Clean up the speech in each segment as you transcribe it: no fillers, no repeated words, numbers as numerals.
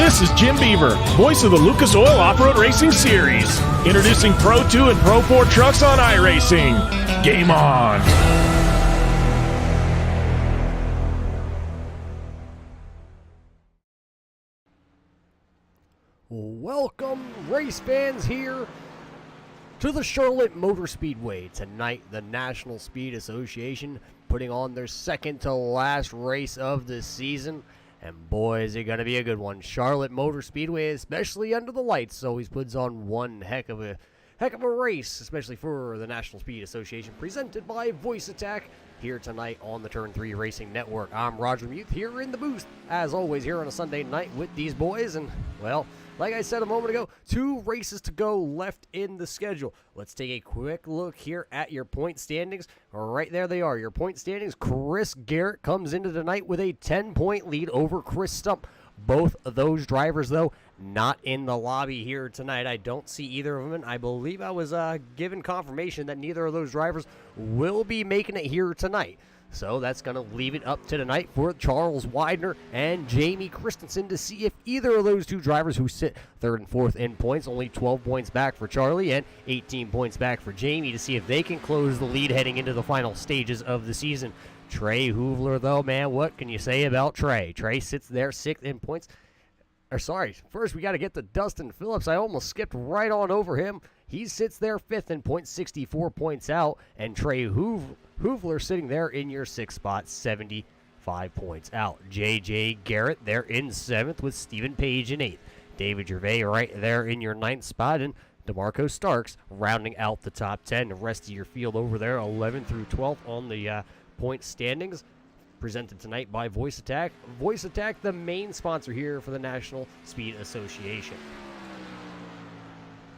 This is Jim Beaver, voice of the Lucas Oil Off-Road Racing Series, introducing Pro 2 and Pro 4 trucks on iRacing. Game on! Welcome, race fans, here to the Charlotte Motor Speedway. Tonight, the National Speed Association putting on their second to last race of the season. And boy, is it going to be a good one. Charlotte Motor Speedway, especially under the lights, always puts on one heck of a race, especially for the National Speed Association, presented by Voice Attack, here tonight on the Turn 3 Racing Network. I'm Roger Muth here in the booth, as always, here on a Sunday night with these boys. And, well, like I said a moment ago, 2 races to go left in the schedule. Let's take a quick look here at your point standings. Right there they are, your point standings. Chris Garrett comes into tonight with a 10-point lead over Chris Stump. Both of those drivers, though, not in the lobby here tonight. I don't see either of them, and I believe I was given confirmation that neither of those drivers will be making it here tonight. So that's going to leave it up to tonight for Charles Widener and Jamie Christensen to see if either of those 2 drivers who sit 3rd and 4th in points, only 12 points back for Charlie and 18 points back for Jamie, to see if they can close the lead heading into the final stages of the season. Trey Hoovler, though, man, what can you say about Trey? Trey sits there 6th in points. First we got to get to Dustin Phillips. I almost skipped right on over him. He sits there 5th in points, 64 points out, and Trey Hoovler sitting there in your 6th spot, 75 points out. J.J. Garrett there in 7th with Stephen Page in 8th. David Gervais right there in your 9th spot, and DeMarco Starks rounding out the top 10. The rest of your field over there, 11 through 12 on the point standings, presented tonight by Voice Attack. Voice Attack, the main sponsor here for the National Speed Association.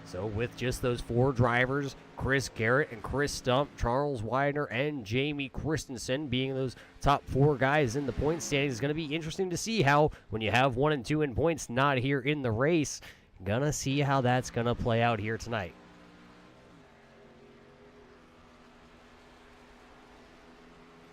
So with just those 4 drivers, Chris Garrett and Chris Stump, Charles Widener, and Jamie Christensen being those top 4 guys in the point standings, is going to be interesting to see how, when you have 1 and 2 in points not here in the race, gonna see how that's going to play out here tonight.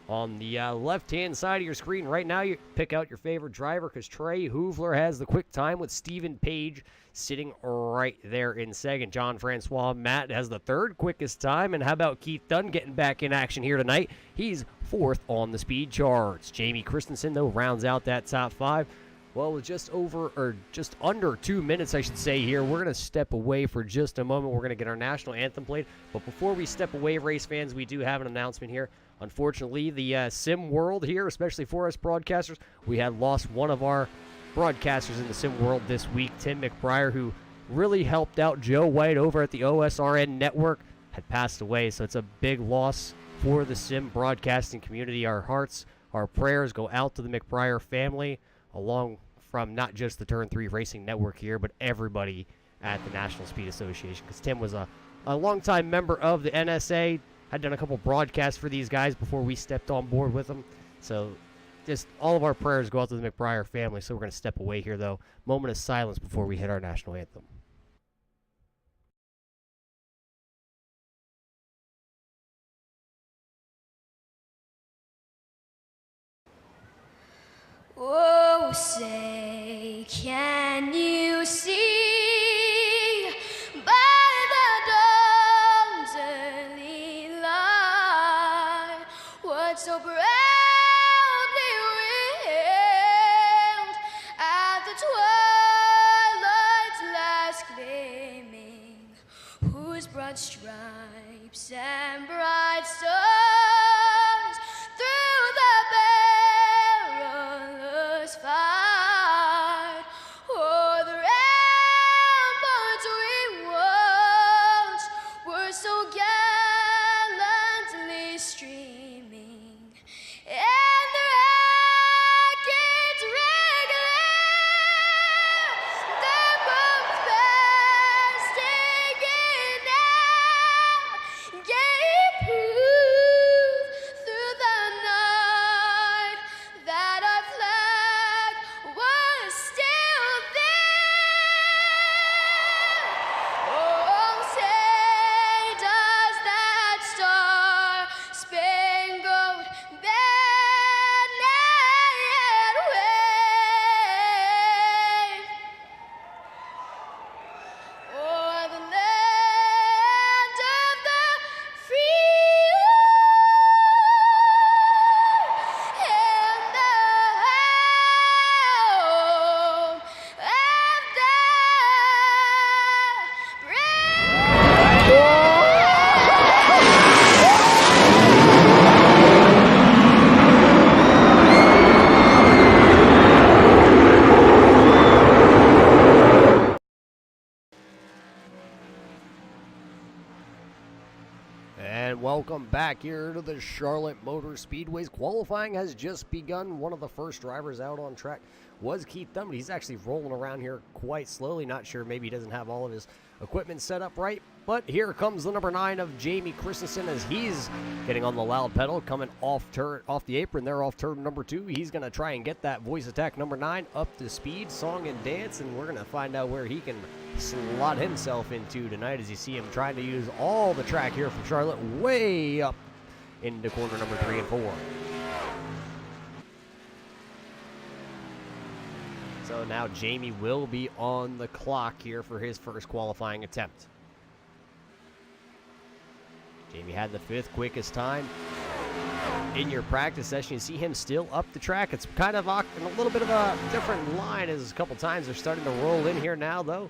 On the left-hand side of your screen right now, you pick out your favorite driver, because Trey Hoovler has the quick time with Stephen Page sitting right there in second. John Francois Matt has the 3rd quickest time. And how about Keith Dunn getting back in action here tonight? He's 4th on the speed charts. Jamie Christensen, though, rounds out that top 5. Well, with just under 2 minutes, I should say, here, we're going to step away for just a moment. We're going to get our national anthem played. But before we step away, race fans, we do have an announcement here. Unfortunately, the sim world here, especially for us broadcasters, we had lost one of our broadcasters in the sim world this week. Tim McBriar, who really helped out Joe White over at the OSRN network, had passed away. So it's a big loss for the sim broadcasting community. Our hearts, our prayers go out to the McBriar family, along from not just the Turn 3 Racing Network here, but everybody at the National Speed Association, because Tim was a longtime member of the NSA, had done a couple broadcasts for these guys before we stepped on board with them. So just all of our prayers go out to the McBriar family. So we're going to step away here, though. Moment of silence before we hit our national anthem. Oh, say, can you see by the dawn's early light what so proudly wailed at the twilight's last gleaming, whose broad stripes and bright stars through the perilous fight o'er the welcome back here to the Charlotte Motor Speedway's. Qualifying has just begun. One of the first drivers out on track was Keith Dunn, but he's actually rolling around here quite slowly. Not sure, maybe he doesn't have all of his equipment set up right. But here comes the number 9 of Jamie Christensen as he's getting on the loud pedal, coming off the apron there, off turn number 2. He's going to try and get that voice attack number 9 up to speed, song and dance, and we're going to find out where he can slot himself into tonight as you see him trying to use all the track here from Charlotte way up into corner number 3 and 4. So now Jamie will be on the clock here for his first qualifying attempt. Jamie had the 5th quickest time in your practice session. You see him still up the track. It's kind of a little bit of a different line as a couple times they're starting to roll in here now, though.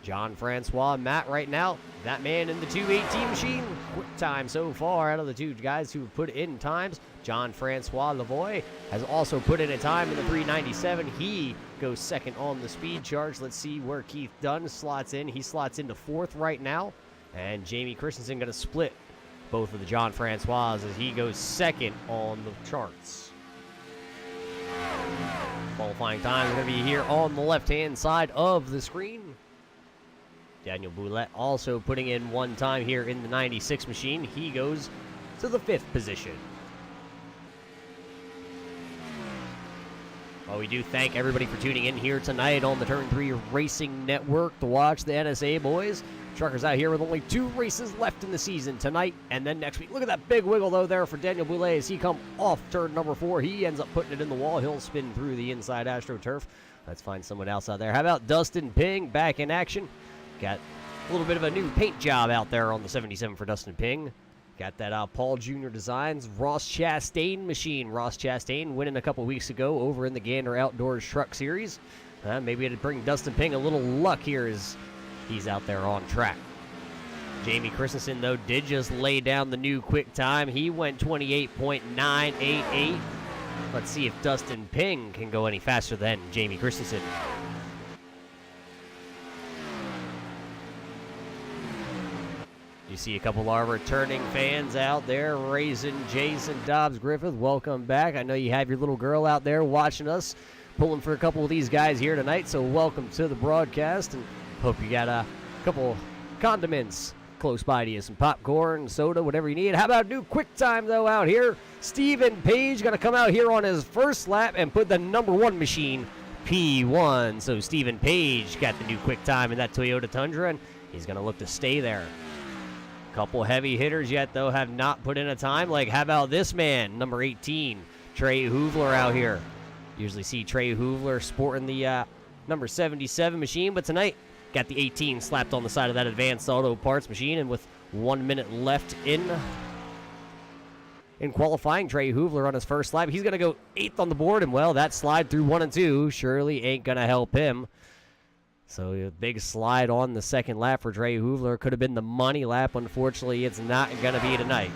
John Francois, Matt right now, that man in the 218 machine. Quick time so far out of the two guys who put in times. John Francois Lavoie has also put in a time in the 397. He goes second on the speed charge. Let's see where Keith Dunn slots in. He slots into 4th right now. And Jamie Christensen going to split both of the John Francois as he goes second on the charts. Qualifying time is going to be here on the left-hand side of the screen. Daniel Boulette also putting in one time here in the 96 machine. He goes to the 5th position. Well, we do thank everybody for tuning in here tonight on the Turn 3 Racing Network to watch the NSA boys. Truckers out here with only 2 races left in the season tonight and then next week. Look at that big wiggle, though, there for Daniel Boulette as he come off turn number 4. He ends up putting it in the wall. He'll spin through the inside AstroTurf. Let's find someone else out there. How about Dustin Ping back in action? Got a little bit of a new paint job out there on the 77 for Dustin Ping. Got that Paul Jr. Designs Ross Chastain machine. Ross Chastain winning a couple weeks ago over in the Gander Outdoors Truck Series. Maybe it'd bring Dustin Ping a little luck here as he's out there on track. Jamie Christensen, though, did just lay down the new quick time. He went 28.988. Let's see if Dustin Ping can go any faster than Jamie Christensen. You see a couple of our returning fans out there raising Jason Dobbs Griffith. Welcome back. I know you have your little girl out there watching us, pulling for a couple of these guys here tonight, so welcome to the broadcast, and hope you got a couple condiments close by to you, some popcorn, soda, whatever you need. How about a new quick time, though, out here? Stephen Page going to come out here on his first lap and put the number 1 machine, P1. So Stephen Page got the new quick time in that Toyota Tundra, and he's going to look to stay there. Couple heavy hitters yet, though, have not put in a time. Like, how about this man, number 18, Trey Hoovler out here. Usually see Trey Hoovler sporting the number 77 machine, but tonight got the 18 slapped on the side of that Advanced Auto Parts machine, and with 1 minute left in qualifying, Trey Hoovler on his first lap. He's going to go 8th on the board, and, well, that slide through 1 and 2 surely ain't going to help him. So a big slide on the second lap for Trey Hoovler. Could have been the money lap. Unfortunately, it's not going to be tonight.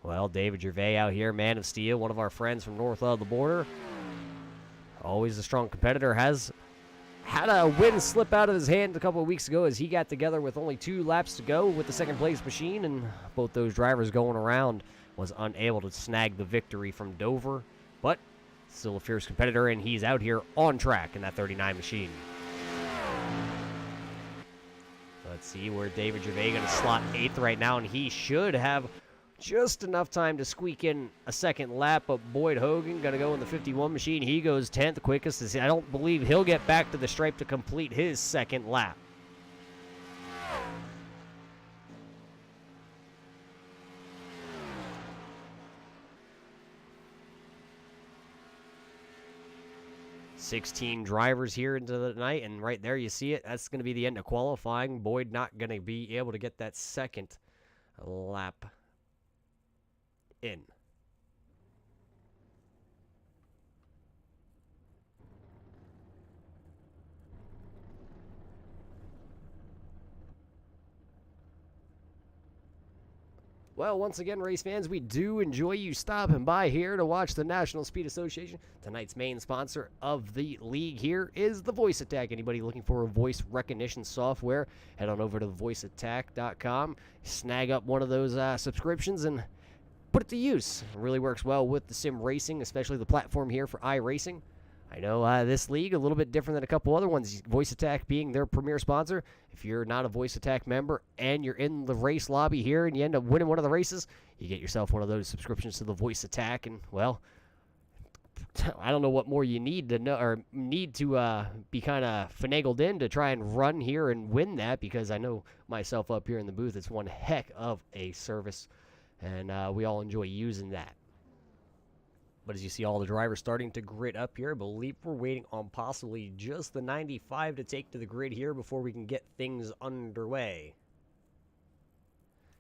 Well, David Gervais out here, Man of Steel, one of our friends from north of the border. Always a strong competitor. Has had a win slip out of his hand a couple of weeks ago as he got together with only 2 laps to go with the second place machine, and both those drivers going around was unable to snag the victory from Dover. But still a fierce competitor, and he's out here on track in that 39 machine. Let's see where David Gervais going to slot 8th right now, and he should have just enough time to squeak in a second lap. But Boyd Hogan going to go in the 51 machine. He goes 10th quickest. I don't believe he'll get back to the stripe to complete his second lap. $16 drivers here into the night, and right there you see it. That's going to be the end of qualifying. Boyd not going to be able to get that second lap in. Well, once again, race fans, we do enjoy you stopping by here to watch the National Speed Association. Tonight's main sponsor of the league here is the Voice Attack. Anybody looking for a voice recognition software, head on over to voiceattack.com, snag up one of those subscriptions, and put it to use. It really works well with the sim racing, especially the platform here for iRacing. I know this league a little bit different than a couple other ones, Voice Attack being their premier sponsor. If you're not a Voice Attack member and you're in the race lobby here and you end up winning one of the races, you get yourself one of those subscriptions to the Voice Attack, and, well, I don't know what more you need to know or need to be kind of finagled in to try and run here and win that, because I know myself up here in the booth, it's one heck of a service, and we all enjoy using that. But as you see all the drivers starting to grid up here, I believe we're waiting on possibly just the 95 to take to the grid here before we can get things underway.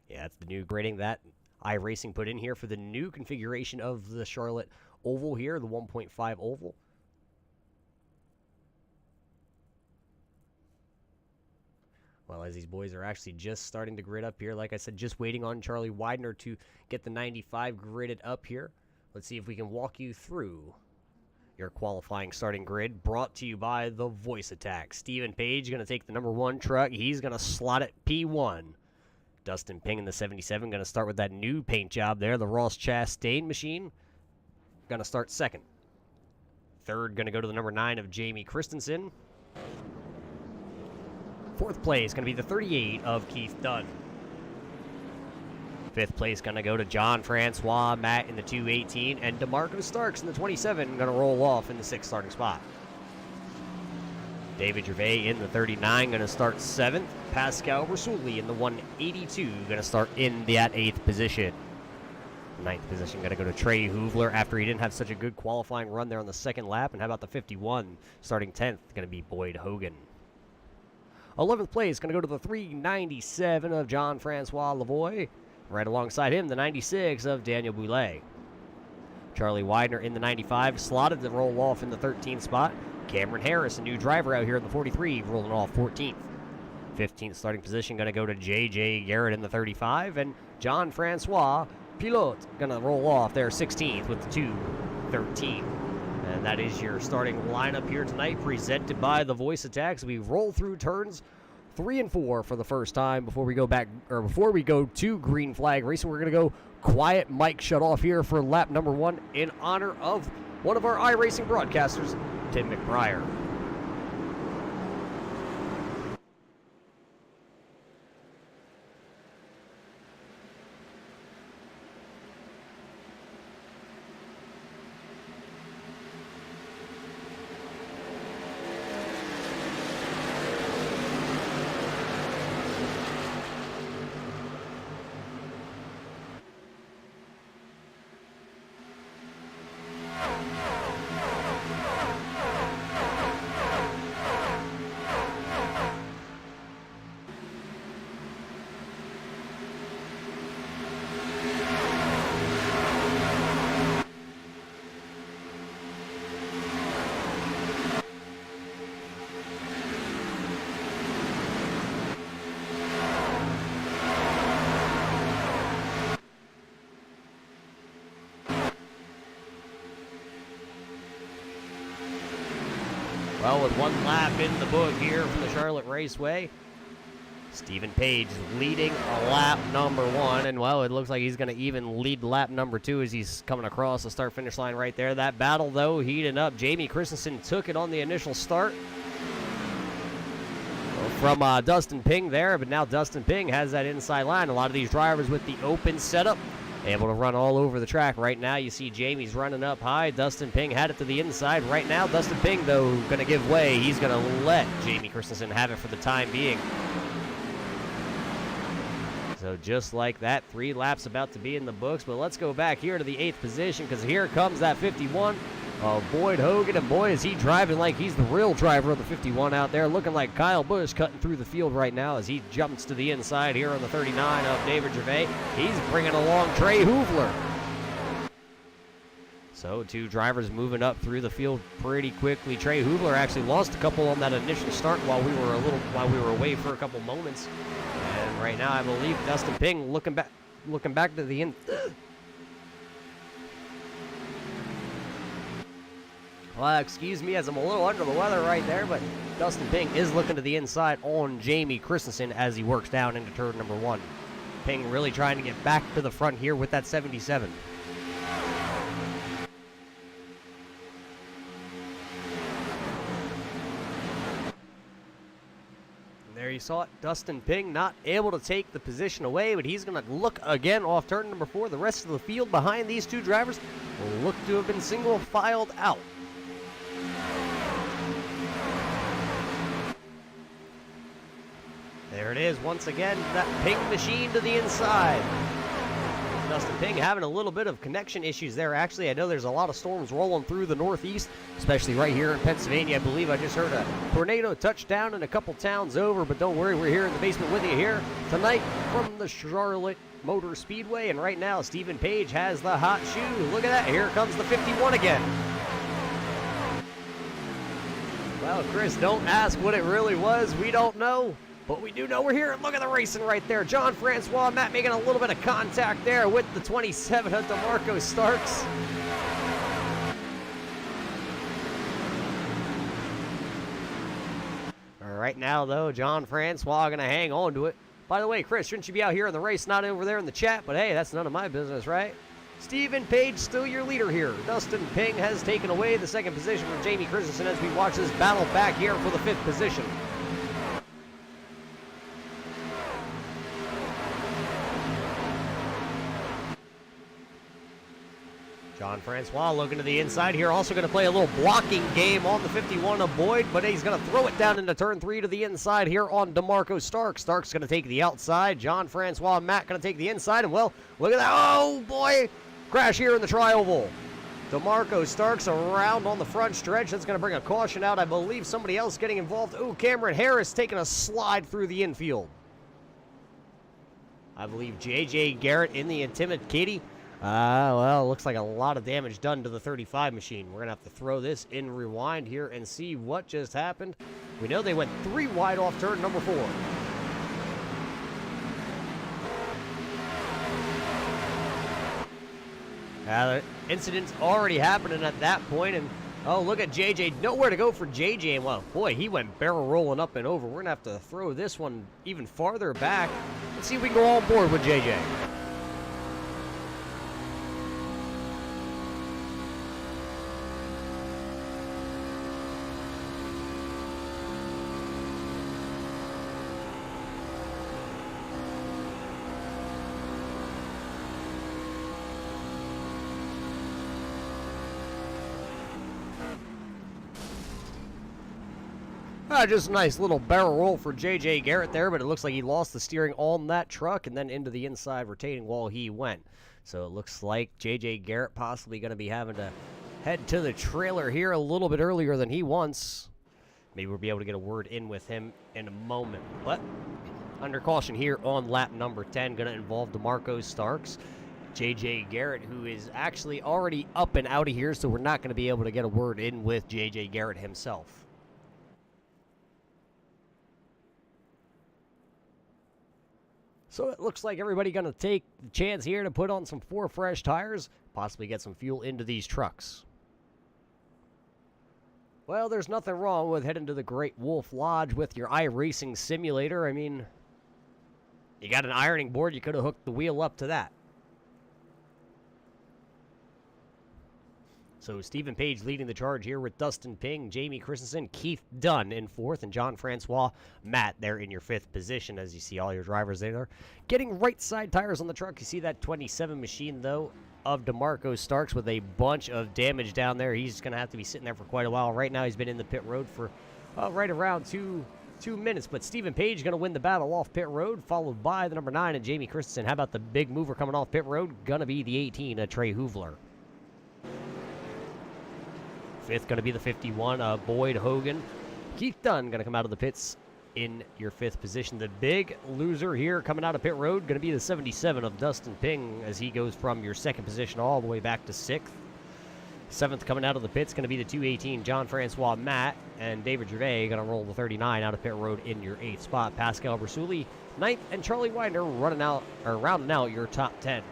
Yeah, that's the new grading that iRacing put in here for the new configuration of the Charlotte Oval here, the 1.5 oval. Well, as these boys are actually just starting to grid up here, like I said, just waiting on Charlie Widener to get the 95 gridded up here. Let's see if we can walk you through your qualifying starting grid, brought to you by the Voice Attack. Stephen Page going to take the number 1 truck. He's going to slot it P1. Dustin Ping in the 77 going to start with that new paint job there, the Ross Chastain machine. Going to start second. Third going to go to the number 9 of Jamie Christensen. Fourth place going to be the 38 of Keith Dunn. Fifth place going to go to John Francois Matt in the 218, and DeMarco Starks in the 27 going to roll off in the 6th starting spot. David Gervais in the 39 going to start 7th. Pascal Rasuli in the 182 going to start in that 8th position. 9th position going to go to Trey Hoovler after he didn't have such a good qualifying run there on the 2nd lap. And how about the 51 starting 10th going to be Boyd Hogan. 11th place going to go to the 397 of John Francois Lavoie. Right alongside him, the 96 of Daniel Boulay. Charlie Widener in the 95, slotted to roll off in the 13th spot. Cameron Harris, a new driver out here in the 43, rolling off 14th. 15th starting position going to go to J.J. Garrett in the 35, and John Francois Pilote going to roll off there 16th with the 213. And that is your starting lineup here tonight, presented by the Voice Attacks. We roll through turns 3 and 4 for the first time before we go to green flag racing. We're going to go quiet mic shut off here for lap number 1 in honor of one of our iRacing broadcasters, Tim McBriar. Well, with 1 lap in the book here from the Charlotte Raceway, Stephen Page leading lap number 1, and, well, it looks like he's going to even lead lap number 2 as he's coming across the start-finish line right there. That battle, though, heating up. Jamie Christensen took it on the initial start from Dustin Ping there, but now Dustin Ping has that inside line. A lot of these drivers with the open setup able to run all over the track. Right now, you see Jamie's running up high. Dustin Ping had it to the inside. Right now, Dustin Ping, though, going to give way. He's going to let Jamie Christensen have it for the time being. So just like that, 3 laps about to be in the books. But let's go back here to the 8th position, because here comes that 51 of Boyd Hogan. And boy, is he driving like he's the real driver of the 51 out there, looking like Kyle Busch cutting through the field right now as he jumps to the inside here on the 39 of David Gervais. He's bringing along Trey Hoovler. So 2 drivers moving up through the field pretty quickly. Trey Hoovler actually lost a couple on that initial start while we were away for a couple moments. And right now, I believe Dustin Ping looking back looking back to the end. Well, excuse me as I'm a little under the weather right there, but Dustin Ping is looking to the inside on Jamie Christensen as he works down into turn number 1. Ping really trying to get back to the front here with that 77. There you saw it. Dustin Ping not able to take the position away, but he's going to look again off turn number 4. The rest of the field behind these two drivers will look to have been single filed out. There it is once again, that Ping machine to the inside. Dustin Ping having a little bit of connection issues there. Actually, I know there's a lot of storms rolling through the Northeast, especially right here in Pennsylvania. I believe I just heard a tornado touchdown in a couple towns over, but don't worry, we're here in the basement with you here tonight from the Charlotte Motor Speedway. And right now, Stephen Page has the hot shoe. Look at that. Here comes the 51 again. Well, Chris, don't ask what it really was. We don't know. But we do know we're here. Look at the racing right there. John Francois, Matt making a little bit of contact there with the 27 of DeMarco Starks. Right now, though, John Francois going to hang on to it. By the way, Chris, shouldn't you be out here in the race, not over there in the chat? But hey, that's none of my business, right? Stephen Page still your leader here. Dustin Ping has taken away the second position from Jamie Christensen as we watch this battle back here for the 5th position. John Francois looking to the inside here, also going to play a little blocking game on the 51 of Boyd, but he's going to throw it down into turn 3 to the inside here on DeMarco Starks. Starks going to take the outside. John Francois and Matt going to take the inside, and well, look at that. Oh, boy. Crash here in the tri-oval. DeMarco Starks around on the front stretch. That's going to bring a caution out. I believe somebody else getting involved. Oh, Cameron Harris taking a slide through the infield. I believe J.J. Garrett in the Intimate Katie. Well, looks like a lot of damage done to the 35 machine. We're going to have to throw this in rewind here and see what just happened. We know they went 3 wide off turn number 4. The incident's already happening at that point, and oh, look at JJ. Nowhere to go for JJ. Well, boy, he went barrel rolling up and over. We're going to have to throw this one even farther back. Let's see if we can go on board with JJ. Just a nice little barrel roll for J.J. Garrett there, but it looks like he lost the steering on that truck and then into the inside retaining wall he went. So it looks like J.J. Garrett possibly going to be having to head to the trailer here a little bit earlier than he wants. Maybe we'll be able to get a word in with him in a moment. But under caution here on lap number 10, going to involve DeMarco Starks. J.J. Garrett, who is actually already up and out of here, so we're not going to be able to get a word in with J.J. Garrett himself. So it looks like everybody going to take the chance here to put on some 4 fresh tires, possibly get some fuel into these trucks. Well, there's nothing wrong with heading to the Great Wolf Lodge with your iRacing simulator. I mean, you got an ironing board, you could have hooked the wheel up to that. So Stephen Page leading the charge here with Dustin Ping, Jamie Christensen, Keith Dunn in 4th, and John Francois, Matt there in your 5th position as you see all your drivers there. Getting right side tires on the truck. You see that 27 machine, though, of DeMarco Starks with a bunch of damage down there. He's going to have to be sitting there for quite a while. Right now he's been in the pit road for right around two minutes. But Stephen Page going to win the battle off pit road, followed by the number 9 and Jamie Christensen. How about the big mover coming off pit road? Going to be the 18, Trey Hoovler. 5th going to be the 51, Boyd Hogan. Keith Dunn going to come out of the pits in your 5th position. The big loser here coming out of pit road going to be the 77 of Dustin Ping as he goes from your 2nd position all the way back to 6th. 7th coming out of the pits going to be the 218, John Francois Matt, and David Gervais going to roll the 39 out of pit road in your 8th spot. Pascal Brasuli, 9th, and Charlie Widener rounding out your top 10.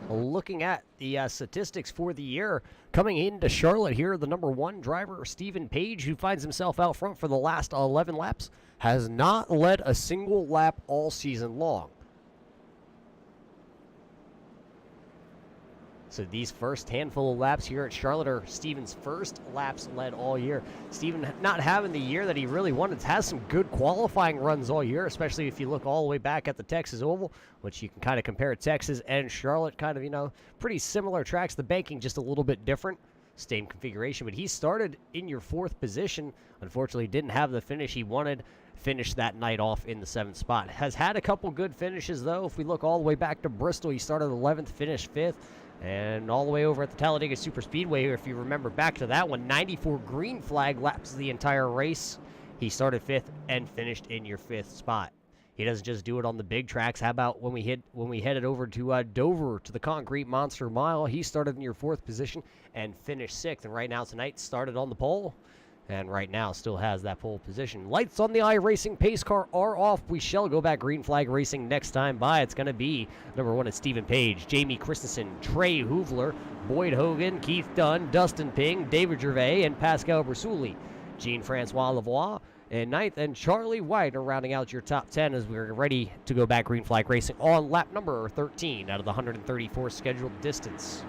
Looking at the statistics for the year, coming into Charlotte here, the number 1 driver, Stephen Page, who finds himself out front for the last 11 laps, has not led a single lap all season long. So these first handful of laps here at Charlotte are Stephen's first laps led all year. Stephen not having the year that he really wanted, has some good qualifying runs all year, especially if you look all the way back at the Texas Oval, which you can kind of compare Texas and Charlotte, kind of, pretty similar tracks. The banking just a little bit different, same configuration, but he started in your 4th position. Unfortunately, didn't have the finish he wanted. Finished that night off in the 7th spot. Has had a couple good finishes, though. If we look all the way back to Bristol, he started 11th, finished 5th. And all the way over at the Talladega Superspeedway, if you remember back to that one, 94 green flag laps the entire race. He started 5th and finished in your 5th spot. He doesn't just do it on the big tracks. How about when we headed over to Dover to the Concrete Monster Mile? He started in your 4th position and finished 6th. And right now tonight started on the pole. And right now still has that pole position. Lights on the iRacing pace car are off. We shall go back green flag racing next time by. It's going to be number 1 is Stephen Page, Jamie Christensen, Trey Hoovler, Boyd Hogan, Keith Dunn, Dustin Ping, David Gervais, and Pascal Brasuli. Jean-Francois Lavoie in 9th, and Charlie White are rounding out your top 10 as we're ready to go back green flag racing on lap number 13 out of the 134 scheduled distance.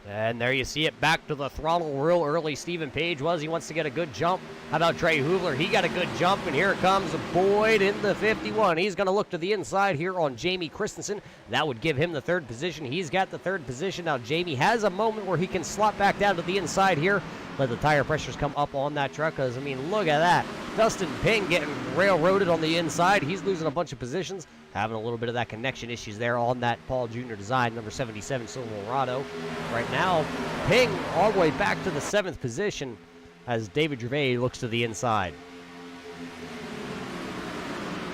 And there you see it, back to the throttle real early. Stephen Page he wants to get a good jump. How about Trey Hoovler? He got a good jump, and here comes Boyd in the 51. He's going to look to the inside here on Jamie Christensen. That would give him the 3rd position. He's got the 3rd position. Now Jamie has a moment where he can slot back down to the inside here. Let the tire pressures come up on that truck, because, look at that. Dustin Ping getting railroaded on the inside. He's losing a bunch of positions, having a little bit of that connection issues there on that Paul Jr. design, number 77 Silverado. Right now, Ping all the way back to the 7th position as David Gervais looks to the inside.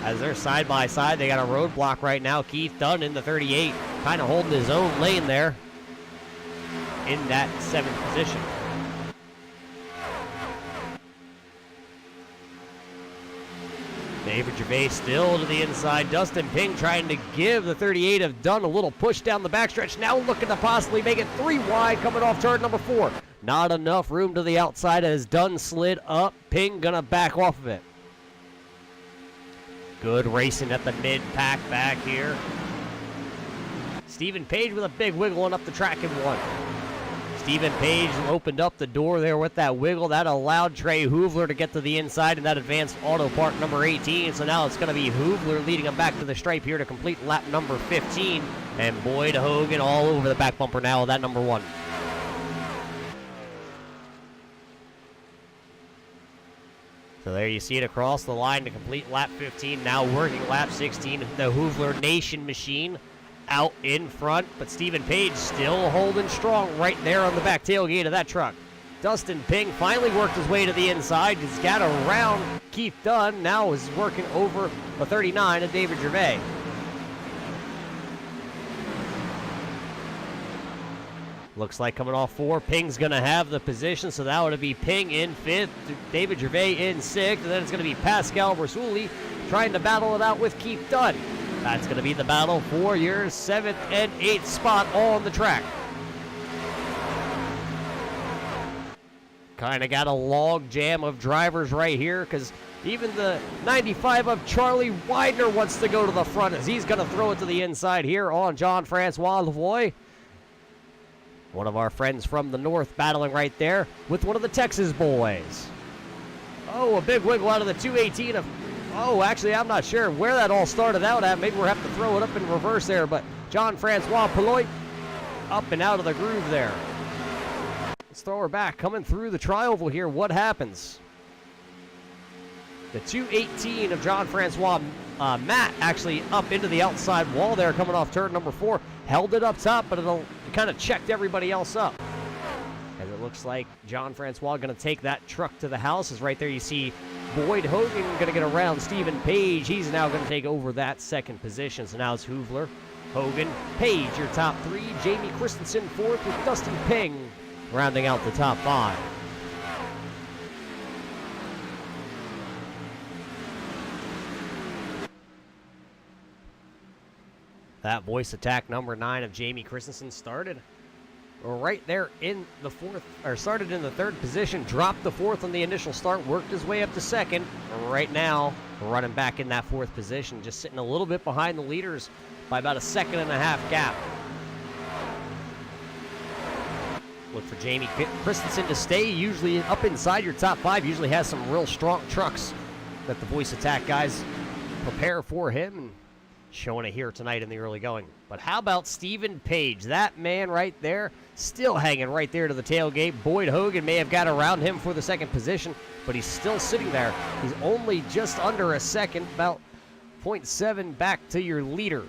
As they're side by side, they got a roadblock right now. Keith Dunn in the 38, kind of holding his own lane there in that 7th position. David Gervais still to the inside. Dustin Ping trying to give the 38 of Dunn a little push down the backstretch. Now looking to possibly make it 3 wide coming off turn number 4. Not enough room to the outside as Dunn slid up. Ping gonna back off of it. Good racing at the mid-pack back here. Stephen Page with a big wiggle on up the track in 1. Stephen Page opened up the door there with that wiggle. That allowed Trey Hoovler to get to the inside in that advanced auto part number 18. So now it's going to be Hoovler leading him back to the stripe here to complete lap number 15. And Boyd Hogan all over the back bumper now with that number 1. So there you see it across the line to complete lap 15. Now working lap 16. The Hoovler Nation machine out in front, but Stephen Page still holding strong right there on the back tailgate of that truck. Dustin Ping finally worked his way to the inside. He's got around Keith Dunn. Now is working over the 39 of David Gervais. Looks like coming off 4, Ping's going to have the position, so that would be Ping in 5th, David Gervais in 6th, and then it's going to be Pascal Brasuli trying to battle it out with Keith Dunn. That's going to be the battle for your 7th and 8th spot on the track. Kind of got a log jam of drivers right here, because even the 95 of Charlie Widener wants to go to the front as he's going to throw it to the inside here on Jean-Francois Lavoie. One of our friends from the north battling right there with one of the Texas boys. Oh, a big wiggle out of the 218 of... Oh, actually, I'm not sure where that all started out at. Maybe we'll have to throw it up in reverse there, but Jean-Francois Peloit up and out of the groove there. Let's throw her back. Coming through the tri-oval here, what happens? The 218 of John Francois Matt actually up into the outside wall there coming off turn number 4. Held it up top, but it kind of checked everybody else up. As it looks like John Francois going to take that truck to the house. As right there you see Boyd Hogan going to get around Stephen Page. He's now going to take over that second position. So now it's Hoovler, Hogan, Page, your top 3. Jamie Christensen fourth with Dustin Ping rounding out the top 5. That voice attack number 9 of Jamie Christensen started right there in the fourth, or started in the third position, dropped the fourth on the initial start, worked his way up to second. Right now, running back in that fourth position, just sitting a little bit behind the leaders by about a 1.5 second gap. Look for Jamie Christensen to stay usually up inside your top 5. Usually has some real strong trucks that the voice attack guys prepare for him, and showing it here tonight in the early going. But how about Stephen Page? That man right there, still hanging right there to the tailgate. Boyd Hogan may have got around him for the second position, but he's still sitting there. He's only just under a second, about 0.7 back to your leader.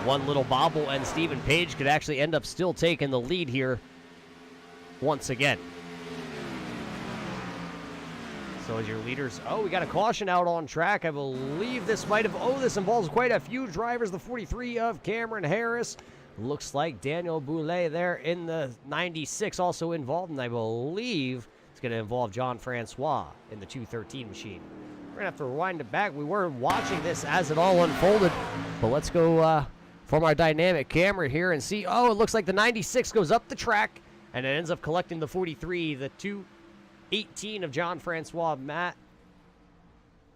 One little bobble, and Stephen Page could actually end up still taking the lead here once again. So as your leaders, we got a caution out on track. I believe this might have, this involves quite a few drivers. The 43 of Cameron Harris. Looks like Daniel Boulay there in the 96 also involved, and I believe it's going to involve John Francois in the 213 machine. We're going to have to rewind it back. We were watching this as it all unfolded, but let's go from our dynamic camera here and see, it looks like the 96 goes up the track, and it ends up collecting the 43, the 218 of John Francois Matt,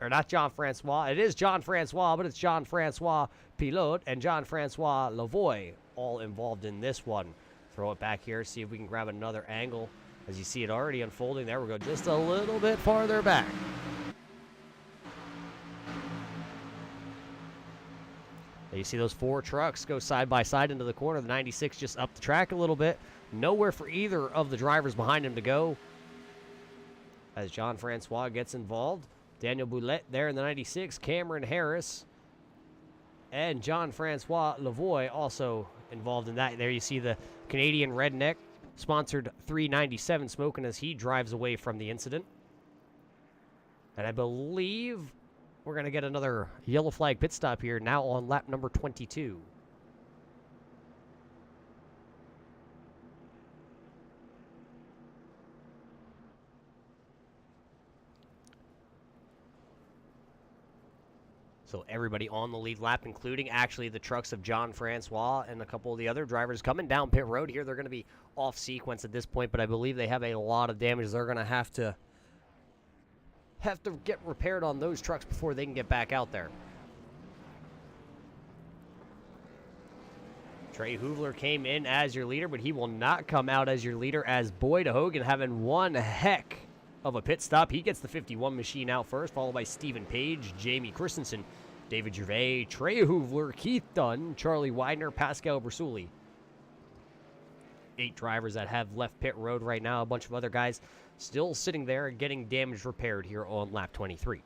or not John Francois, it is John Francois, but it's John Francois Pilote and John Francois Lavoie all involved in this one. Throw it back here, see if we can grab another angle as you see it already unfolding. There we go, just a little bit farther back. There you see those 4 trucks go side by side into the corner. The 96 just up the track a little bit. Nowhere for either of the drivers behind him to go as John Francois gets involved. Daniel Boulette there in the 96, Cameron Harris, and John Francois Lavoie also involved in that. There you see the Canadian Redneck sponsored 397 smoking as he drives away from the incident. And I believe we're going to get another yellow flag pit stop here now on lap number 22. So everybody on the lead lap, including actually the trucks of John Francois and a couple of the other drivers coming down pit road here. They're going to be off sequence at this point, but I believe they have a lot of damage they're going to have to get repaired on those trucks before they can get back out there. Trey Hoovler came in as your leader, but he will not come out as your leader as Boyd Hogan having one heck of a pit stop. He gets the 51 machine out first, followed by Stephen Page, Jamie Christensen, David Gervais, Trey Hoovler, Keith Dunn, Charlie Widener, Pascal Brusuli. 8 drivers that have left pit road right now. A bunch of other guys still sitting there getting damage repaired here on lap 23.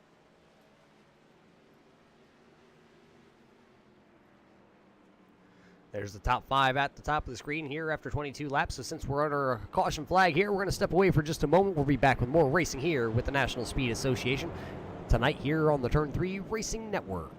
There's the top 5 at the top of the screen here after 22 laps. So since we're under a caution flag here, we're going to step away for just a moment. We'll be back with more racing here with the National Speed Association tonight here on the Turn 3 Racing Network.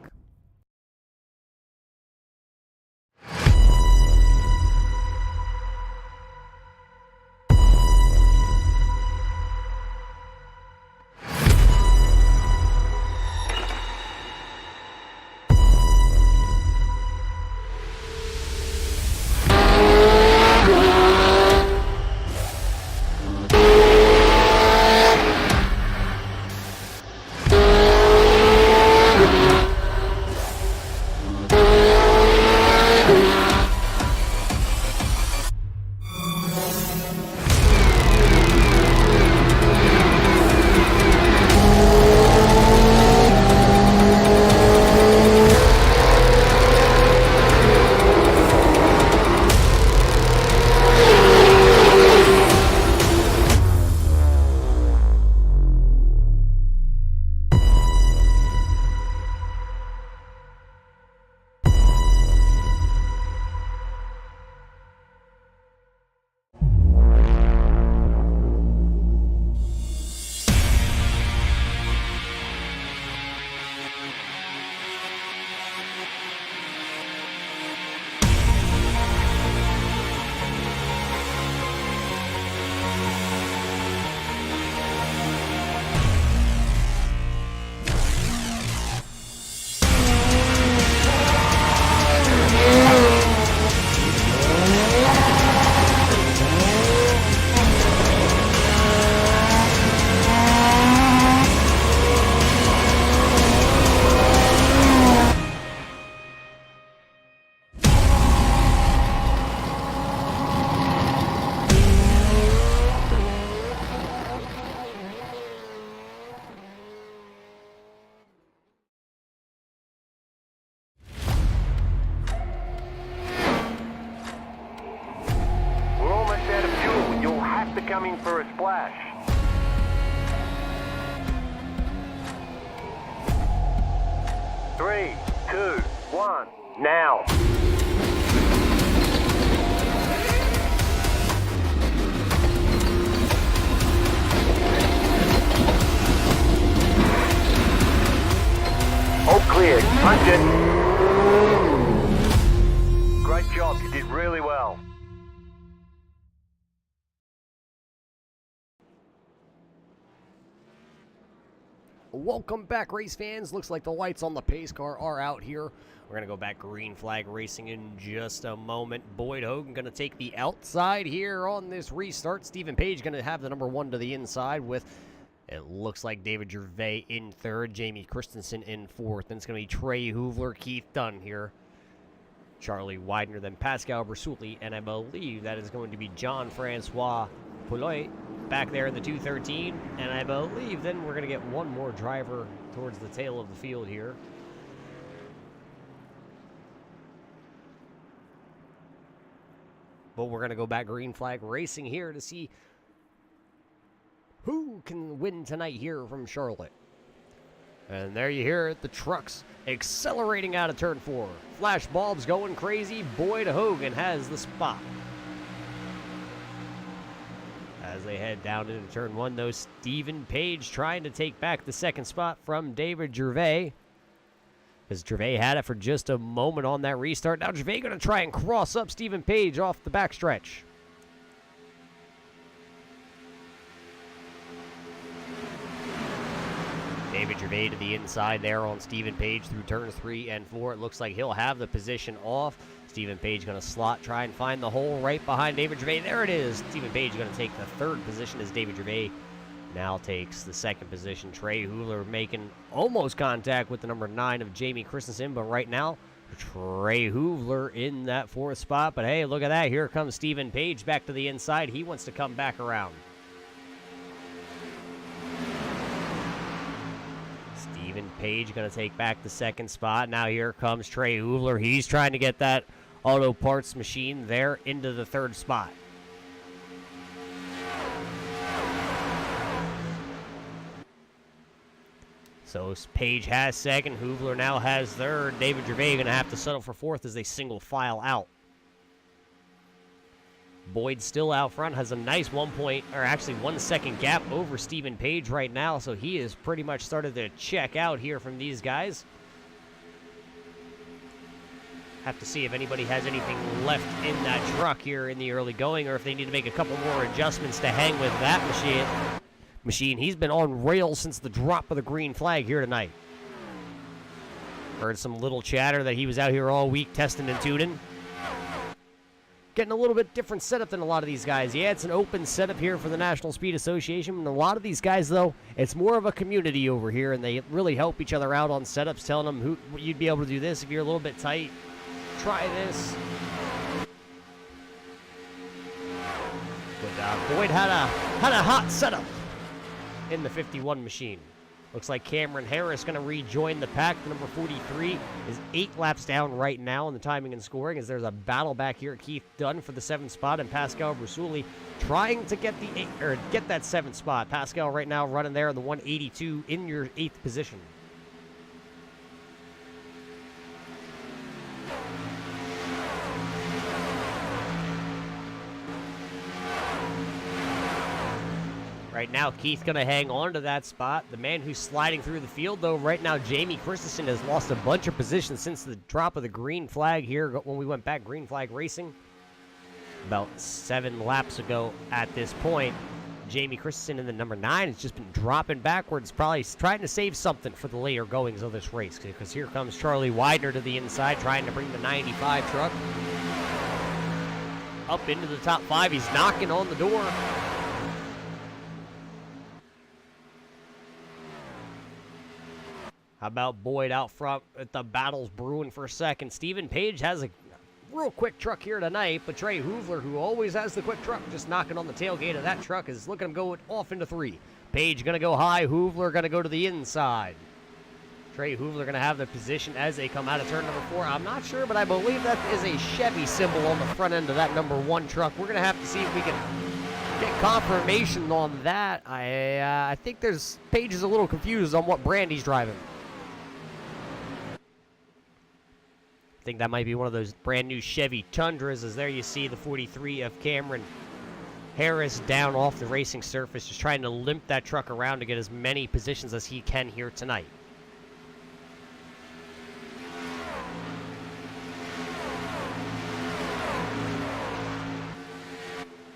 coming for a splash. Three, two, one, now. All clear. Punch it. Great job. You did really well. Welcome back, race fans. Looks like the lights on the pace car are out here. We're going to go back green flag racing in just a moment. Boyd Hogan going to take the outside here on this restart. Stephen Page going to have the number 1 to the inside with, it looks like, David Gervais in third, Jamie Christensen in fourth. Then it's going to be Trey Hoovler, Keith Dunn here, Charlie Widener, then Pascal Bersouli, and I believe that is going to be Jean-Francois Pouloy back there in the 213. And I believe then we're going to get one more driver towards the tail of the field here. But we're going to go back green flag racing here to see who can win tonight here from Charlotte. And there you hear it, the trucks accelerating out of turn 4. Flash bulbs going crazy. Boyd Hogan has the spot. As they head down into turn 1, though, Stephen Page trying to take back the second spot from David Gervais. Because Gervais had it for just a moment on that restart. Now Gervais going to try and cross up Stephen Page off the backstretch. David Gervais to the inside there on Stephen Page through turns 3 and 4. It looks like he'll have the position off. Stephen Page going to slot, try and find the hole right behind David Gervais. There it is. Stephen Page going to take the third position as David Gervais now takes the second position. Trey Hoovler making almost contact with the number 9 of Jamie Christensen, but right now, Trey Hoovler in that fourth spot. But hey, look at that. Here comes Stephen Page back to the inside. He wants to come back around. Stephen Page going to take back the second spot. Now here comes Trey Hoovler. He's trying to get that auto parts machine there into the third spot. So Page has second. Hoovler now has third. David Gervais going to have to settle for fourth as they single file out. Boyd still out front, has a nice 1 second gap over Stephen Page right now, so he has pretty much started to check out here from these guys. Have to see if anybody has anything left in that truck here in the early going, or if they need to make a couple more adjustments to hang with that machine. He's been on rails since the drop of the green flag here tonight. Heard some little chatter that he was out here all week testing and tuning. Getting a little bit different setup than a lot of these guys. Yeah, it's an open setup here for the National Speed Association. And a lot of these guys, though, it's more of a community over here, and they really help each other out on setups, telling them you'd be able to do this if you're a little bit tight. Try this. But Boyd had a hot setup in the 51 machine. Looks like Cameron Harris going to rejoin the pack. The number 43 is 8 laps down right now in the timing and scoring, as there's a battle back here. Keith Dunn for the 7th spot, and Pascal Bersouli trying to get that 7th spot. Pascal right now running there in the 182 in your 8th position. Right now, Keith going to hang on to that spot. The man who's sliding through the field, though, right now, Jamie Christensen has lost a bunch of positions since the drop of the green flag here when we went back green flag racing. About 7 laps ago at this point, Jamie Christensen in the number 9 has just been dropping backwards, probably trying to save something for the later goings of this race, because here comes Charlie Widener to the inside, trying to bring the 95 truck up into the top 5. He's knocking on the door. How about Boyd out front at the battles brewing for a second? Stephen Page has a real quick truck here tonight, but Trey Hoovler, who always has the quick truck, just knocking on the tailgate of that truck, is looking to go off into 3. Page going to go high. Hoovler going to go to the inside. Trey Hoovler going to have the position as they come out of turn number 4. I'm not sure, but I believe that is a Chevy symbol on the front end of that number 1 truck. We're going to have to see if we can Get confirmation on that. I think Paige is a little confused on what brand he's driving. I think that might be one of those brand new Chevy Tundras, as there you see the 43 of Cameron Harris down off the racing surface, just trying to limp that truck around to get as many positions as he can here tonight.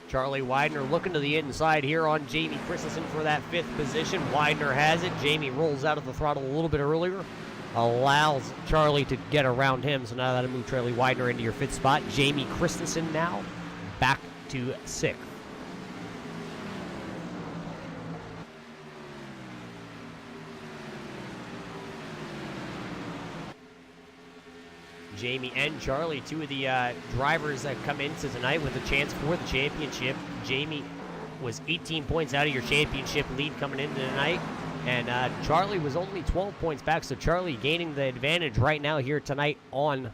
Charlie Widener looking to the inside here on Jamie Christensen for that 5th position. Widener has it. Jamie rolls out of the throttle a little bit earlier. Allows Charlie to get around him. So now that'll move Charlie Widener into your 5th spot. Jamie Christensen now back to 6th. Jamie and Charlie, two of the drivers that come into tonight with a chance for the championship. Jamie was 18 points out of your championship lead coming into tonight, and Charlie was only 12 points back, so Charlie gaining the advantage right now here tonight on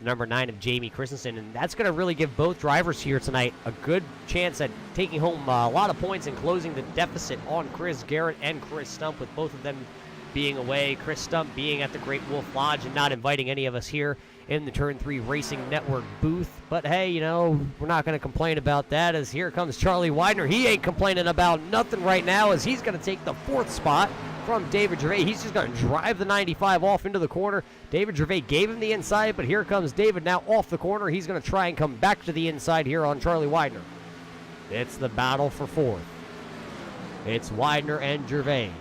number 9 of Jamie Christensen, and that's going to really give both drivers here tonight a good chance at taking home a lot of points and closing the deficit on Chris Garrett and Chris Stump, with both of them being away. Chris Stump being at the Great Wolf Lodge and not inviting any of us here in the Turn 3 Racing Network booth. But hey, you know, we're not going to complain about that, as here comes Charlie Widener. He ain't complaining about nothing right now, as he's going to take the 4th spot from David Gervais. He's just going to drive the 95 off into the corner. David Gervais gave him the inside, but here comes David now off the corner. He's going to try and come back to the inside here on Charlie Widener. It's the battle for 4th. It's Widener and Gervais.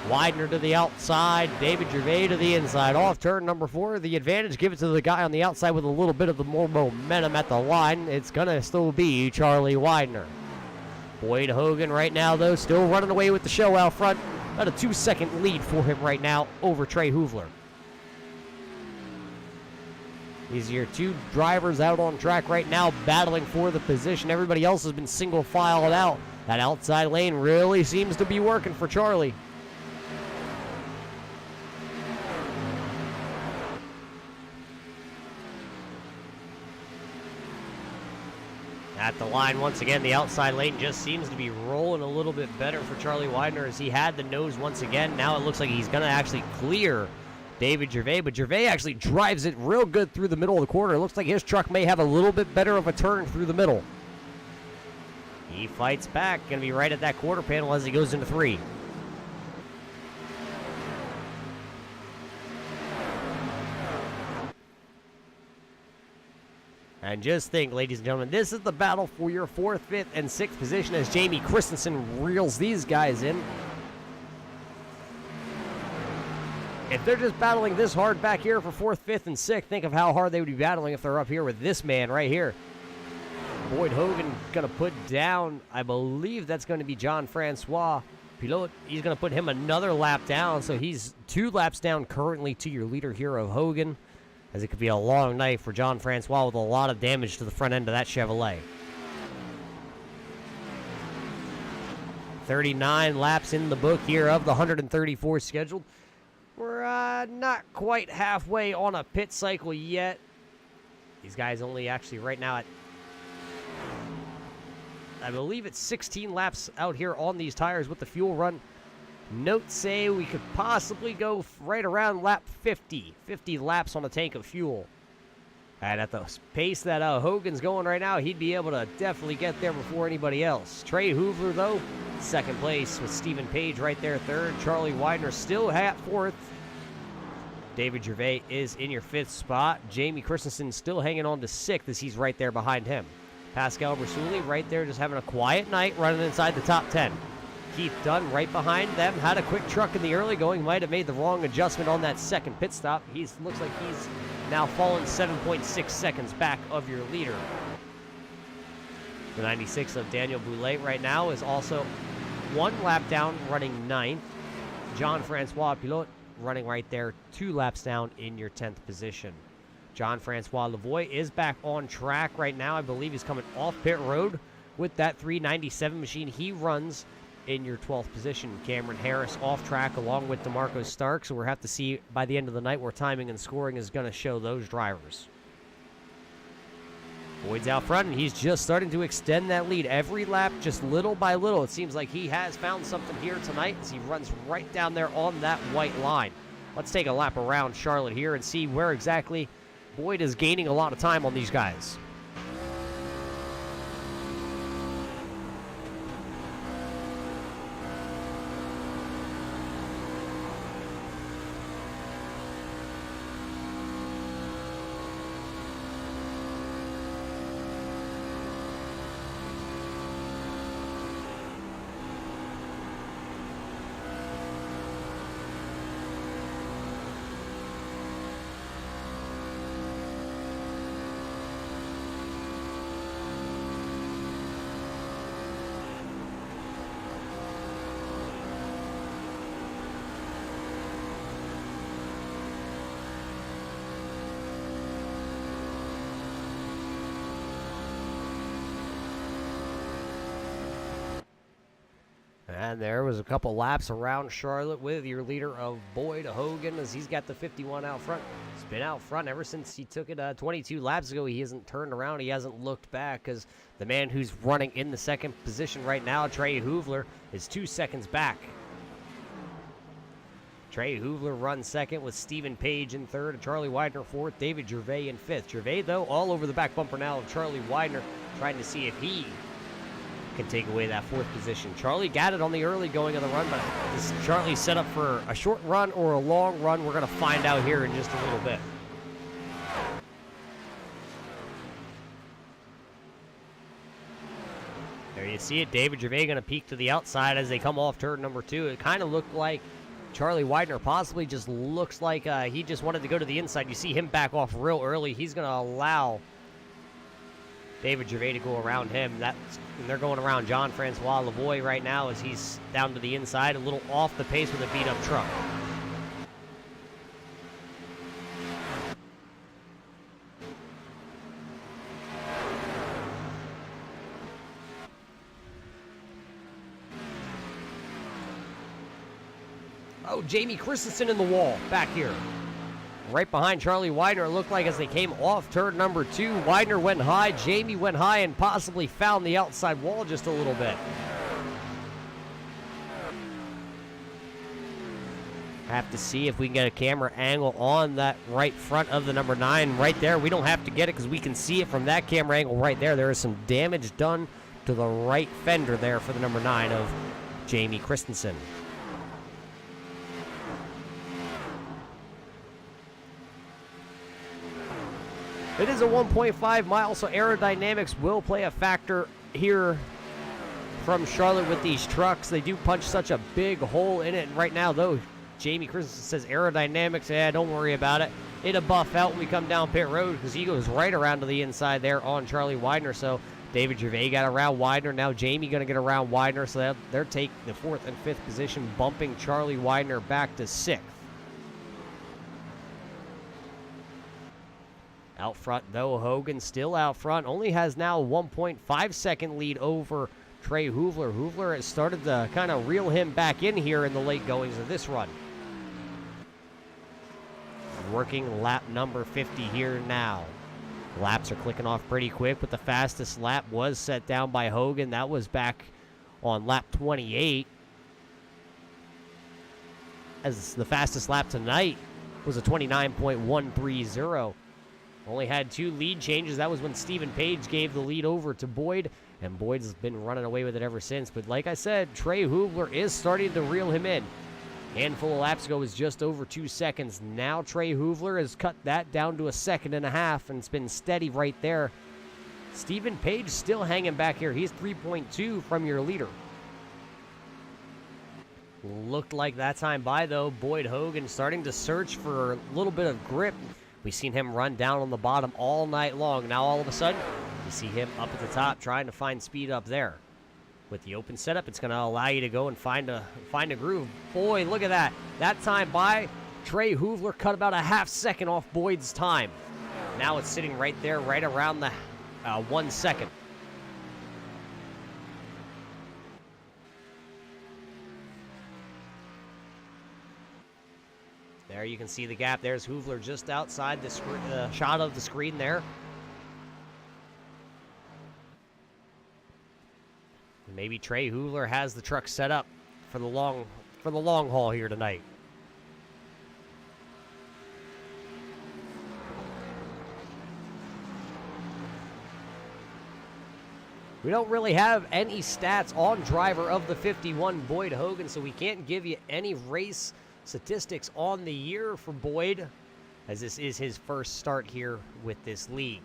Widener to the outside, David Gervais to the inside. Off turn number 4, the advantage, give it to the guy on the outside with a little bit of the more momentum at the line. It's going to still be Charlie Widener. Boyd Hogan right now, though, still running away with the show out front. About a 2-second lead for him right now over Trey Hoovler. These are your two drivers out on track right now battling for the position. Everybody else has been single filed out. That outside lane really seems to be working for Charlie. At the line once again, the outside lane just seems to be rolling a little bit better for Charlie Widener, as he had the nose once again. Now it looks like he's going to actually clear David Gervais, but Gervais actually drives it real good through the middle of the corner. It looks like his truck may have a little bit better of a turn through the middle. He fights back, going to be right at that quarter panel as he goes into 3. And just think, ladies and gentlemen, this is the battle for your 4th, 5th, and 6th position as Jamie Christensen reels these guys in. If they're just battling this hard back here for 4th, 5th, and 6th, think of how hard they would be battling if they're up here with this man right here. Boyd Hogan going to put down, I believe that's going to be Jean-Francois Pilot. He's going to put him another lap down, so he's 2 laps down currently to your leader here of Hogan, as it could be a long night for Jean-Francois with a lot of damage to the front end of that Chevrolet. 39 laps in the book here of the 134 scheduled. We're not quite halfway on a pit cycle yet. These guys only actually right now at, I believe it's 16 laps out here on these tires with the fuel run. Notes say we could possibly go right around lap 50. 50 laps on a tank of fuel. And at the pace that Hogan's going right now, he'd be able to definitely get there before anybody else. Trey Hoovler, though, 2nd place with Stephen Page right there 3rd. Charlie Widener still at 4th. David Gervais is in your 5th spot. Jamie Christensen still hanging on to 6th as he's right there behind him. Pascal Brasuli right there just having a quiet night running inside the top 10. Keith Dunn right behind them, had a quick truck in the early going, might have made the wrong adjustment on that 2nd pit stop. Looks like he's now fallen 7.6 seconds back of your leader. The 96 of Daniel Boulay right now is also 1 lap down, running 9th. Jean-Francois Pilot running right there, 2 laps down in your 10th position. Jean-Francois Lavoie is back on track right now. I believe he's coming off pit road with that 397 machine. He runs in your 12th position. Cameron Harris off track along with DeMarco Stark, so we'll have to see by the end of the night where timing and scoring is going to show those drivers. Boyd's out front, and he's just starting to extend that lead every lap, just little by little. It seems like he has found something here tonight as he runs right down there on that white line. Let's take a lap around Charlotte here and see where exactly Boyd is gaining a lot of time on these guys. And there was a couple laps around Charlotte with your leader of Boyd Hogan as he's got the 51 out front. He's been out front ever since he took it 22 laps ago. He hasn't turned around. He hasn't looked back because the man who's running in the second position right now, Trey Hoovler, is 2 seconds back. Trey Hoovler runs second with Stephen Page in third, and Charlie Widener fourth, David Gervais in fifth. Gervais, though, all over the back bumper now of Charlie Widener, trying to see if he can take away that fourth position. Charlie got it on the early going of the run, but is Charlie set up for a short run or a long run? We're going to find out here in just a little bit. There you see it. David Gervais going to peek to the outside as they come off turn number 2. It kind of looked like Charlie Widener possibly just looks like he just wanted to go to the inside. You see him back off real early. He's going to allow David Gervais to go around him. And they're going around John Francois Lavoie right now as he's down to the inside, a little off the pace with a beat-up truck. Oh, Jamie Christensen in the wall back here. Right behind Charlie Widener, it looked like as they came off turn number 2. Widener went high, Jamie went high, and possibly found the outside wall just a little bit. Have to see if we can get a camera angle on that right front of the number 9 right there. We don't have to get it because we can see it from that camera angle right there. There is some damage done to the right fender there for the number 9 of Jamie Christensen. It is a 1.5 mile, so aerodynamics will play a factor here from Charlotte with these trucks. They do punch such a big hole in it. And right now, though, Jamie Christensen says aerodynamics, don't worry about it. It'll buff out when we come down pit road because he goes right around to the inside there on Charlie Widener. So David Gervais got around Widener. Now Jamie going to get around Widener. So they're taking the 4th and 5th position, bumping Charlie Widener back to 6th. Out front, though, Hogan still out front. Only has now a 1.5 second lead over Trey Hoovler. Hoovler has started to kind of reel him back in here in the late goings of this run. Working lap number 50 here now. Laps are clicking off pretty quick, but the fastest lap was set down by Hogan. That was back on lap 28. As the fastest lap tonight was a 29.130. Only had 2 lead changes. That was when Stephen Page gave the lead over to Boyd, and Boyd's been running away with it ever since. But like I said, Trey Hoovler is starting to reel him in. Handful of laps ago was just over 2 seconds. Now Trey Hoovler has cut that down to a 1.5 seconds, and it's been steady right there. Stephen Page still hanging back here. He's 3.2 from your leader. Looked like that time by, though. Boyd Hogan starting to search for a little bit of grip. We've seen him run down on the bottom all night long. Now all of a sudden, you see him up at the top trying to find speed up there. With the open setup, it's going to allow you to go and find a groove. Boy, look at that. That time by Trey Hoovler cut about a 1/2 second off Boyd's time. Now it's sitting right there, right around the 1 second. There you can see the gap. There's Hoovler just outside the shot of the screen there. maybe Trey Hoover has the truck set up for the long haul here tonight. We don't really have any stats on driver of the 51, Boyd Hogan, so we can't give you any race statistics on the year for Boyd, as this is his first start here with this league.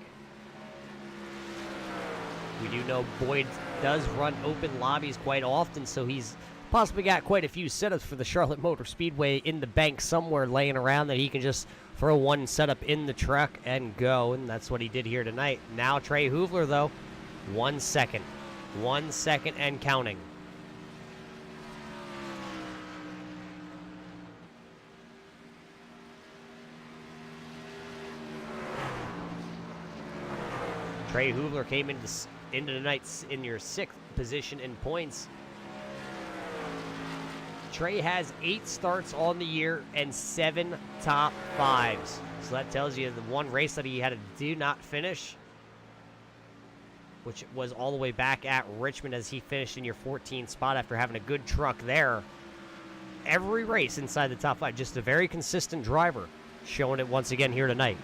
We do know Boyd does run open lobbies quite often, so he's possibly got quite a few setups for the Charlotte Motor Speedway in the bank somewhere laying around that he can just throw one setup in the truck and go, and that's what he did here tonight. Now Trey Hoover, though, 1 second. 1 second and counting. Trey Hoover came into the night in your 6th position in points. Trey has 8 starts on the year and 7 top 5s. So that tells you the one race that he had to do not finish, which was all the way back at Richmond, as he finished in your 14th spot after having a good truck there. Every race inside the top 5, just a very consistent driver, showing it once again here tonight.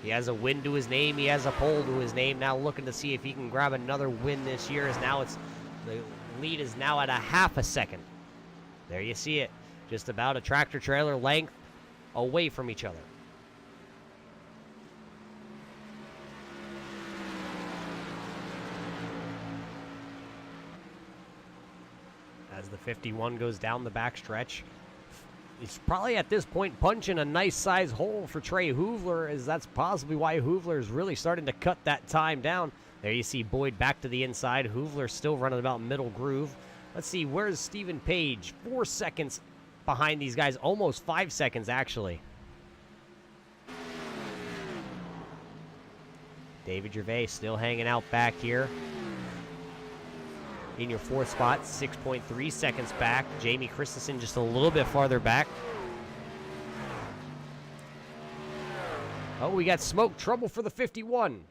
He has a win to his name, he has a pole to his name, now looking to see if he can grab another win this year, as now the lead is now at a half a second. There you see it, just about a tractor trailer length away from each other. As the 51 goes down the backstretch, he's probably at this point punching a nice size hole for Trey Hoover, as that's possibly why Hoover is really starting to cut that time down. There you see Boyd back to the inside. Hoover still running about middle groove. Let's see, where's Stephen Page? 4 seconds behind these guys, almost 5 seconds actually. David Gervais still hanging out back here in your 4th spot, 6.3 seconds back. Jamie Christensen just a little bit farther back. Oh, we got smoke trouble for the 51.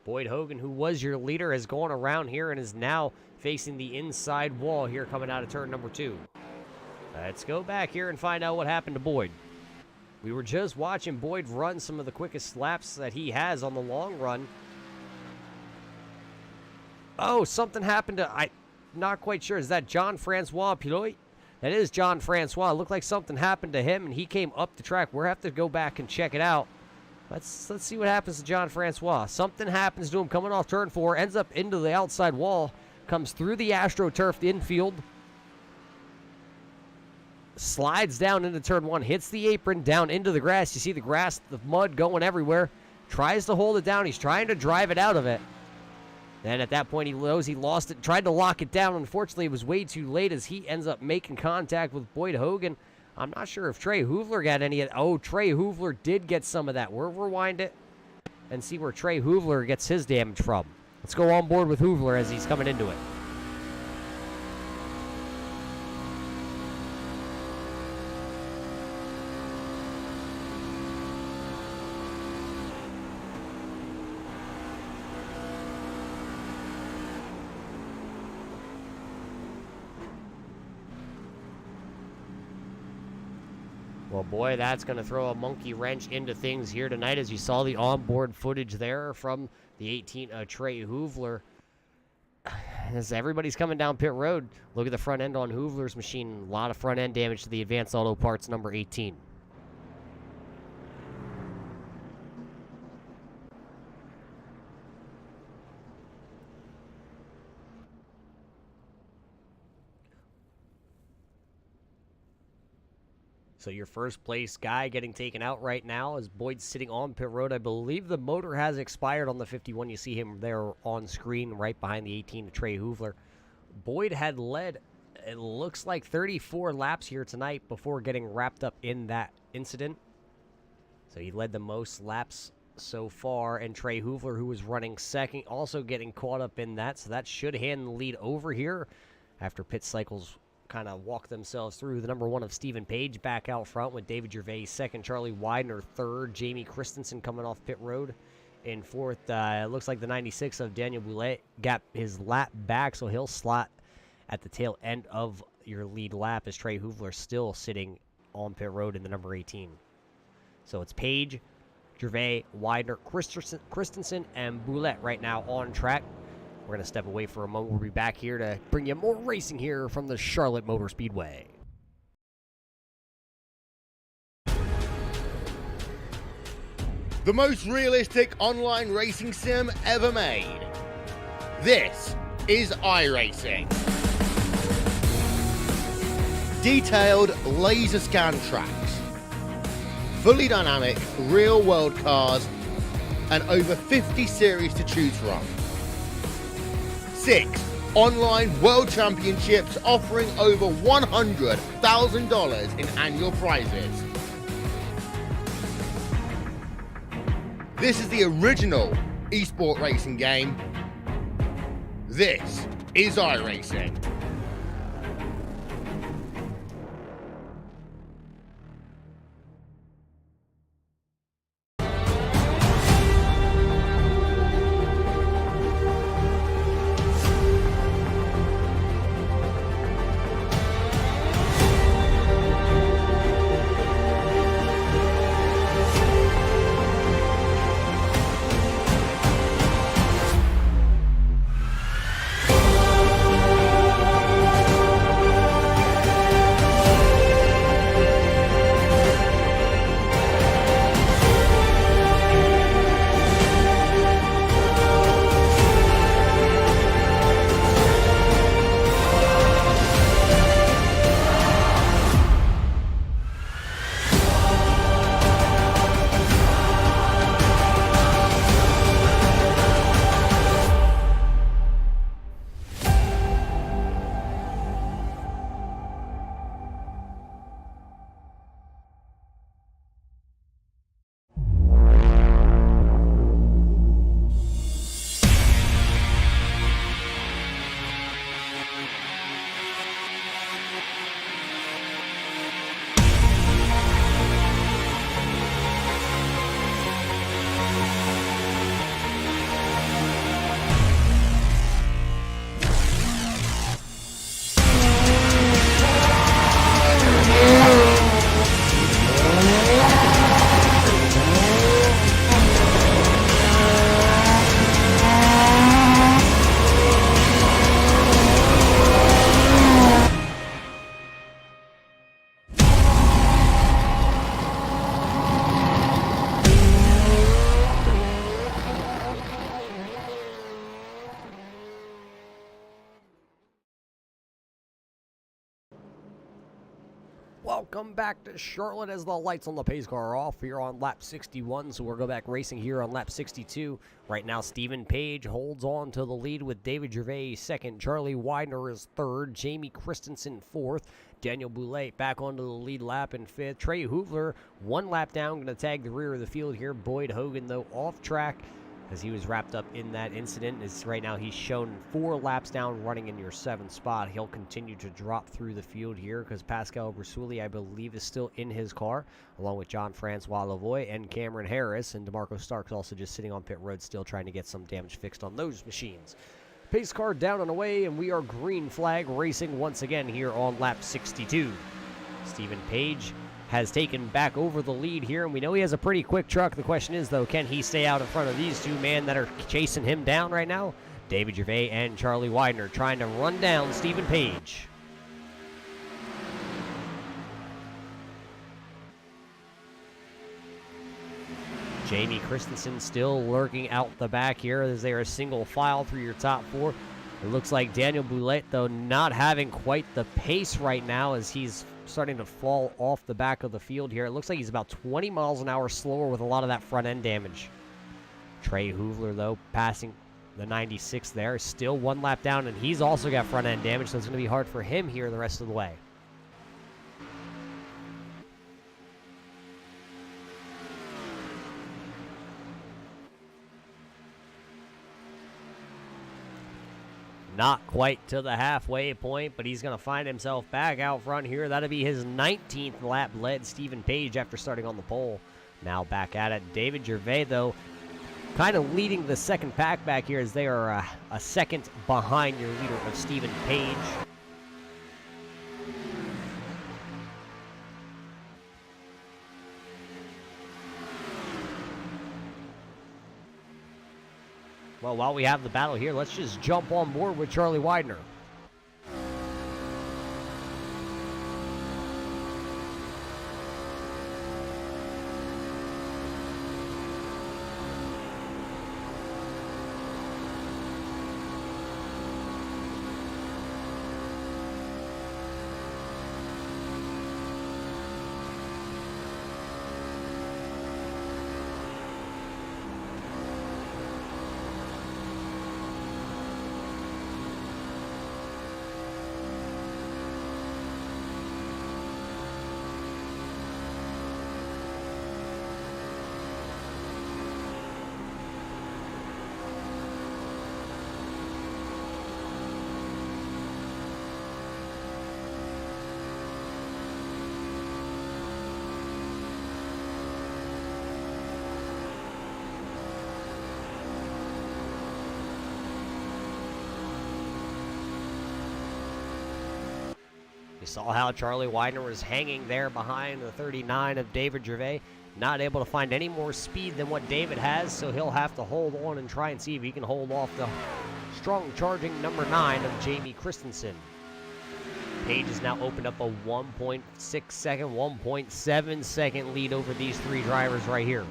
Boyd Hogan, who was your leader, has gone around here and is now facing the inside wall here coming out of turn number 2. Let's go back here and find out what happened to Boyd. We were just watching Boyd run some of the quickest laps that he has on the long run. Oh, something happened to, I'm not quite sure. Is that Jean-Francois Pilote? That is Jean-Francois. It looked like something happened to him, and he came up the track. We'll have to go back and check it out. Let's see what happens to Jean-Francois. Something happens to him coming off turn 4, ends up into the outside wall, comes through the AstroTurf infield, slides down into turn 1, hits the apron, down into the grass. You see the grass, the mud going everywhere. Tries to hold it down. He's trying to drive it out of it. Then at that point, he knows he lost it, tried to lock it down. Unfortunately, it was way too late as he ends up making contact with Boyd Hogan. I'm not sure if Trey Hoover got any of that. Oh, Trey Hoover did get some of that. We'll rewind it and see where Trey Hoover gets his damage from. Let's go on board with Hoover as he's coming into it. Well, boy, that's going to throw a monkey wrench into things here tonight, as you saw the onboard footage there from the 18 Trey Hoover. As everybody's coming down pit road, look at the front end on Hoover's machine. A lot of front end damage to the Advanced Auto Parts number 18. So your first place guy getting taken out right now is Boyd sitting on pit road. I believe the motor has expired on the 51. You see him there on screen right behind the 18 to Trey Hoover. Boyd had led, it looks like 34 laps here tonight before getting wrapped up in that incident. So he led the most laps so far, and Trey Hoover, who was running second, also getting caught up in that. So that should hand the lead over here after pit cycles kind of walk themselves through. The number 1 of Stephen Page back out front with David Gervais second, Charlie Widener third, Jamie Christensen coming off pit road in fourth. It looks like the 96 of Daniel Boulet got his lap back, so he'll slot at the tail end of your lead lap as Trey Hoovler still sitting on pit road in the number 18. So it's Page, Gervais, Widener, Christensen, and Boulet right now on track. We're going to step away for a moment. We'll be back here to bring you more racing here from the Charlotte Motor Speedway. The most realistic online racing sim ever made. This is iRacing. Detailed laser scan tracks, fully dynamic real world cars, and over 50 series to choose from. 6 online world championships offering over $100,000 in annual prizes. This is the original esport racing game. This is iRacing. Welcome back to Charlotte as the lights on the pace car are off here on lap 61. So we'll go back racing here on lap 62. Right now, Stephen Page holds on to the lead with David Gervais second. Charlie Widener is third. Jamie Christensen fourth. Daniel Boulet back onto the lead lap in fifth. Trey Hoovler 1 lap down, going to tag the rear of the field here. Boyd Hogan, though, off track as he was wrapped up in that incident. Right now he's shown 4 laps down, running in your 7th spot. He'll continue to drop through the field here because Pascal Brusuli, I believe, is still in his car, along with John-Francois Lavoie and Cameron Harris, and DeMarco Stark's also just sitting on pit road still trying to get some damage fixed on those machines. Pace car down and away, and we are green flag racing once again here on lap 62. Stephen Page has taken back over the lead here, and we know he has a pretty quick truck. The question is, though, can he stay out in front of these 2 men that are chasing him down right now? David Gervais and Charlie Widener trying to run down Stephen Page. Jamie Christensen still lurking out the back here as they are a single file through your top 4. It looks like Daniel Boulet, though, not having quite the pace right now as he's starting to fall off the back of the field here. It looks like he's about 20 miles an hour slower with a lot of that front end damage. Trey Hoovler, though, passing the 96 there, still 1 lap down, and he's also got front end damage, so it's going to be hard for him here the rest of the way. Not quite to the halfway point, but he's going to find himself back out front here. That'll be his 19th lap led Stephen Page after starting on the pole. Now back at it. David Gervais, though, kind of leading the second pack back here as they are a second behind your leader of Stephen Page. Well, while we have the battle here, let's just jump on board with Charlie Widener. You saw how Charlie Widener was hanging there behind the 39 of David Gervais. Not able to find any more speed than what David has, so he'll have to hold on and try and see if he can hold off the strong charging number 9 of Jamie Christensen. Page has now opened up a 1.6 second, 1.7 second lead over these three drivers right here.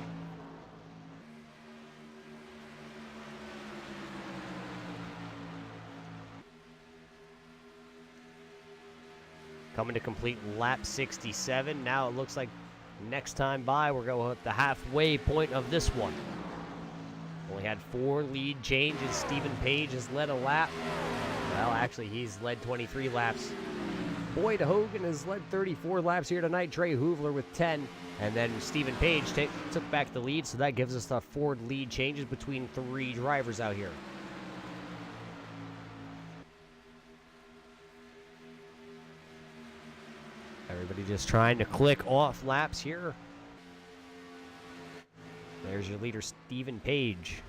Coming to complete lap 67. Now it looks like next time by, we're going at the halfway point of this one. Only had 4 lead changes. Stephen Page has led a lap. Well, actually, he's led 23 laps. Boyd Hogan has led 34 laps here tonight. Trey Hoovler with 10. And then Stephen Page took back the lead, so that gives us the 4 lead changes between 3 drivers out here. Everybody just trying to click off laps here. There's your leader, Stephen Page.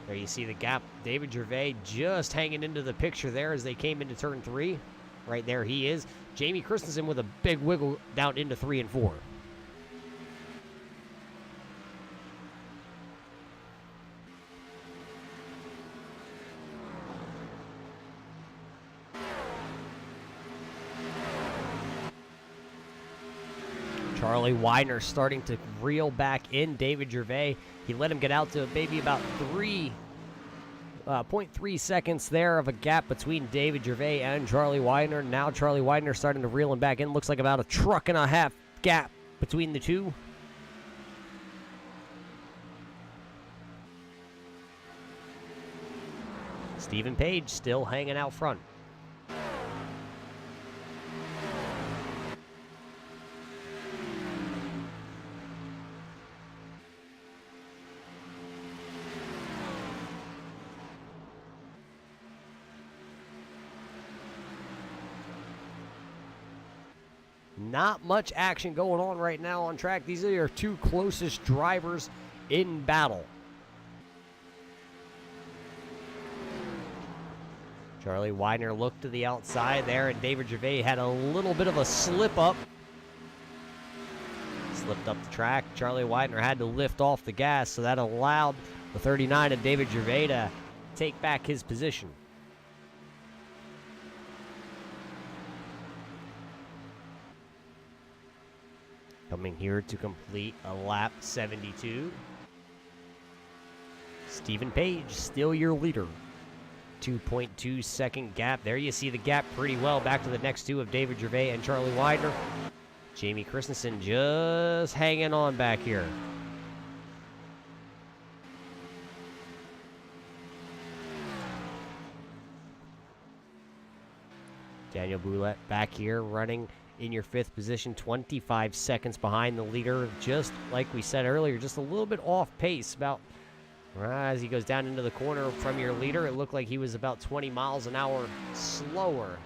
There you see the gap. David Gervais just hanging into the picture there as they came into turn 3. Right there he is. Jamie Christensen with a big wiggle down into 3 and 4. Charlie Widener starting to reel back in David Gervais. He let him get out to maybe about 0.3 seconds there of a gap between David Gervais and Charlie Widener. Now Charlie Widener starting to reel him back in. Looks like about a truck and a half gap between the two. Stephen Page still hanging out front. Not much action going on right now on track. These are your 2 closest drivers in battle. Charlie Widener looked to the outside there, and David Gervais had a little bit of a slip up. Slipped up the track. Charlie Widener had to lift off the gas, so that allowed the 39 of David Gervais to take back his position. Coming here to complete a lap 72. Stephen Page, still your leader. 2.2 second gap. There you see the gap pretty well. Back to the next 2 of David Gervais and Charlie Widener. Jamie Christensen just hanging on back here. Daniel Boulette back here running in your 5th position, 25 seconds behind the leader. Just like we said earlier, just a little bit off pace, about As he goes down into the corner from your leader, it looked like he was about 20 miles an hour slower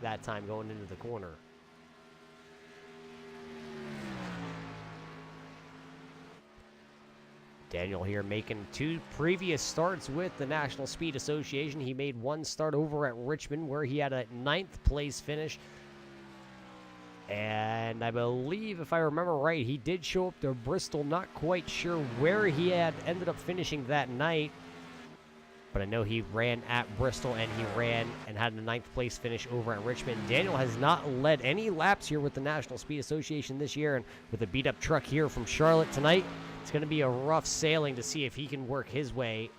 that time going into the corner. Daniel here making 2 previous starts with the National Speed Association. He made 1 start over at Richmond where he had a 9th place finish. And I believe, if I remember right, he did show up to Bristol. Not quite sure where he had ended up finishing that night. But I know he ran at Bristol and he ran and had a 9th place finish over at Richmond. Daniel has not led any laps here with the National Speed Association this year. And with a beat-up truck here from Charlotte tonight, it's going to be a rough sailing to see if he can work his way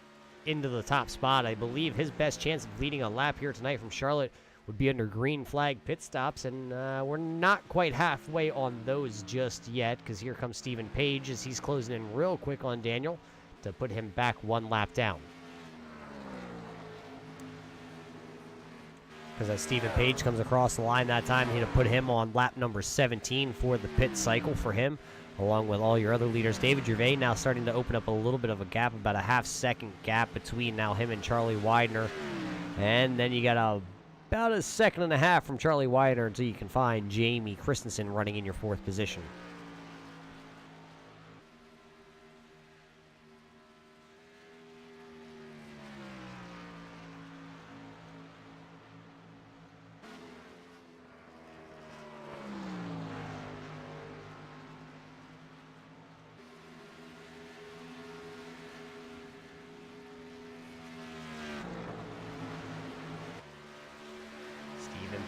into the top spot. I believe his best chance of leading a lap here tonight from Charlotte would be under green flag pit stops, and we're not quite halfway on those just yet, because here comes Stephen Page as he's closing in real quick on Daniel to put him back 1 lap down. Because as Stephen Page comes across the line that time, he'd have put him on lap number 17 for the pit cycle for him, along with all your other leaders. David Gervais now starting to open up a little bit of a gap, about a half-second gap between now him and Charlie Widener. And then you got about a second and a half from Charlie Widener until you can find Jamie Christensen running in your 4th position.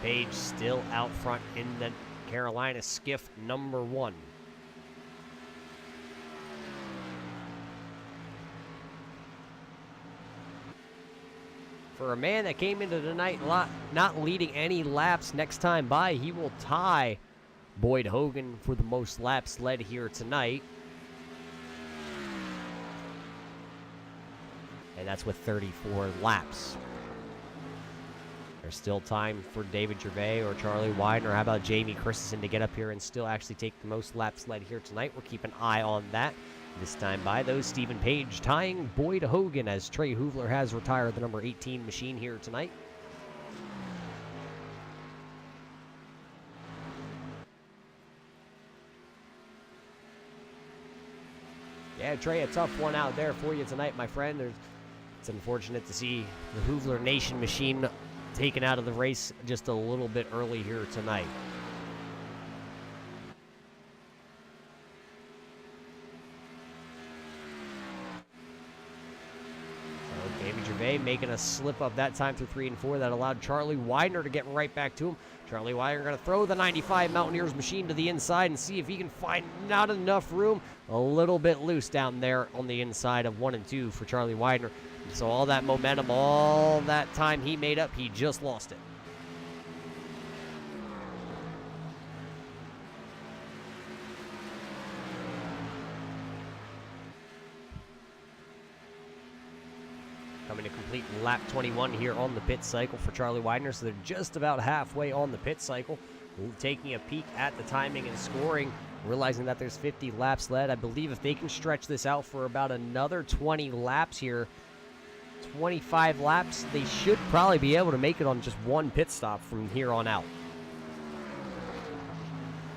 Page still out front in the Carolina skiff number 1. For a man that came into the night not leading any laps next time by, he will tie Boyd Hogan for the most laps led here tonight. And that's with 34 laps. There's still time for David Gervais or Charlie Widener. How about Jamie Christensen to get up here and still actually take the most laps led here tonight? We'll keep an eye on that. This time by, though, Stephen Page tying Boyd Hogan as Trey Hoovler has retired the number 18 machine here tonight. Yeah, Trey, a tough one out there for you tonight, my friend. It's unfortunate to see the Hoovler Nation machine taken out of the race just a little bit early here tonight. So David Gervais making a slip up that time through 3 and 4 that allowed Charlie Widener to get right back to him. Charlie Widener going to throw the 95 Mountaineers machine to the inside and see if he can find not enough room. A little bit loose down there on the inside of 1 and 2 for Charlie Widener. So all that momentum, all that time he made up, he just lost it. Coming to complete lap 21 here on the pit cycle for Charlie Widener, so they're just about halfway on the pit cycle. Taking a peek at the timing and scoring, realizing that there's 50 laps led. I believe if they can stretch this out for about another 20 laps here, 25 laps, they should probably be able to make it on just 1 pit stop from here on out.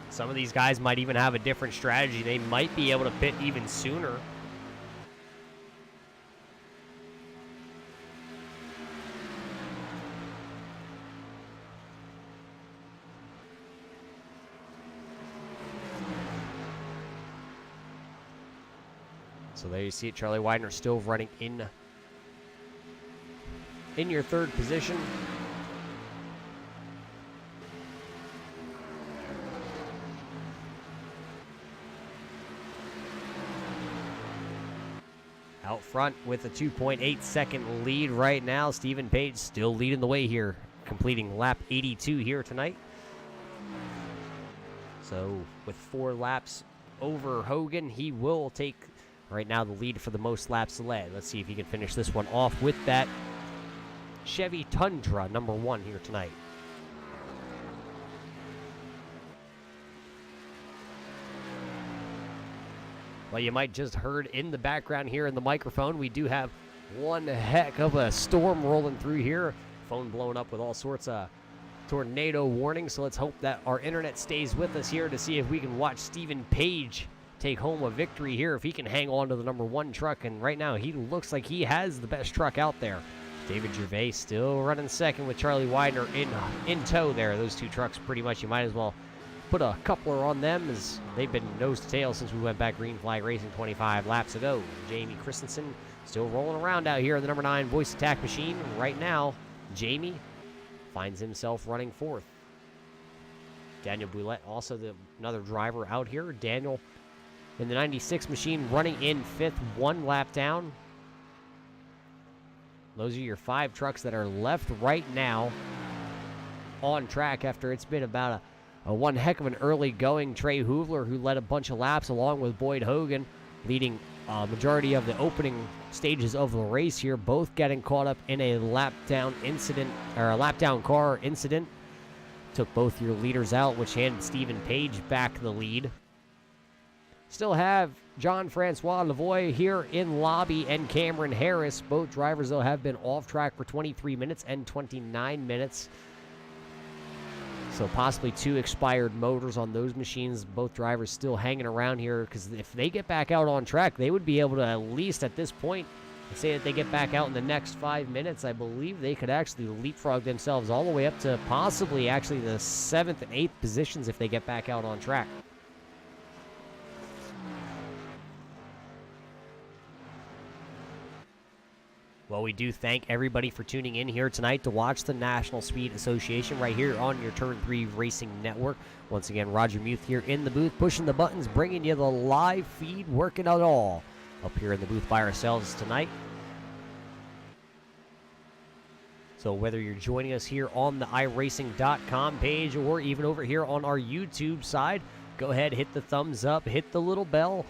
Some of these guys might even have a different strategy. They might be able to pit even sooner. So there you see it, Charlie Widener still running in your 3rd position. Out front with a 2.8 second lead right now. Stephen Page still leading the way here, completing lap 82 here tonight. So with 4 laps over Hogan, he will take right now the lead for the most laps led. Let's see if he can finish this one off with that Chevy Tundra number 1 here tonight. Well, you might just heard in the background here in the microphone, we do have one heck of a storm rolling through here. Phone blowing up with all sorts of tornado warnings, so let's hope that our internet stays with us here to see if we can watch Stephen Page take home a victory here, if he can hang on to the number 1 truck, and right now he looks like he has the best truck out there. David Gervais still running second with Charlie Widener in tow there. Those two trucks pretty much, you might as well put a coupler on them, as they've been nose to tail since we went back green flag racing 25 laps ago. Jamie Christensen still rolling around out here in the number 9 voice attack machine. Right now, Jamie finds himself running 4th. Daniel Boulette, also another driver out here. Daniel in the 96 machine running in 5th, 1 lap down. Those are your 5 trucks that are left right now on track after it's been about a one heck of an early going. Trey Hoovler, who led a bunch of laps along with Boyd Hogan, leading a majority of the opening stages of the race here, both getting caught up in a lap down incident, or a lap down car incident. Took both your leaders out, which handed Stephen Page back the lead. Still have John Francois Lavoie here in lobby and Cameron Harris. Both drivers, though, have been off track for 23 minutes and 29 minutes. So possibly 2 expired motors on those machines. Both drivers still hanging around here, because if they get back out on track, they would be able to, at least at this point, say that they get back out in the next 5 minutes. I believe they could actually leapfrog themselves all the way up to possibly actually the 7th and 8th positions if they get back out on track. Well, we do thank everybody for tuning in here tonight to watch the National Speed Association right here on your Turn 3 Racing Network. Once again, Roger Muth here in the booth, pushing the buttons, bringing you the live feed, working it all up here in the booth by ourselves tonight. So whether you're joining us here on the iRacing.com page or even over here on our YouTube side, go ahead, hit the thumbs up, hit the little bell.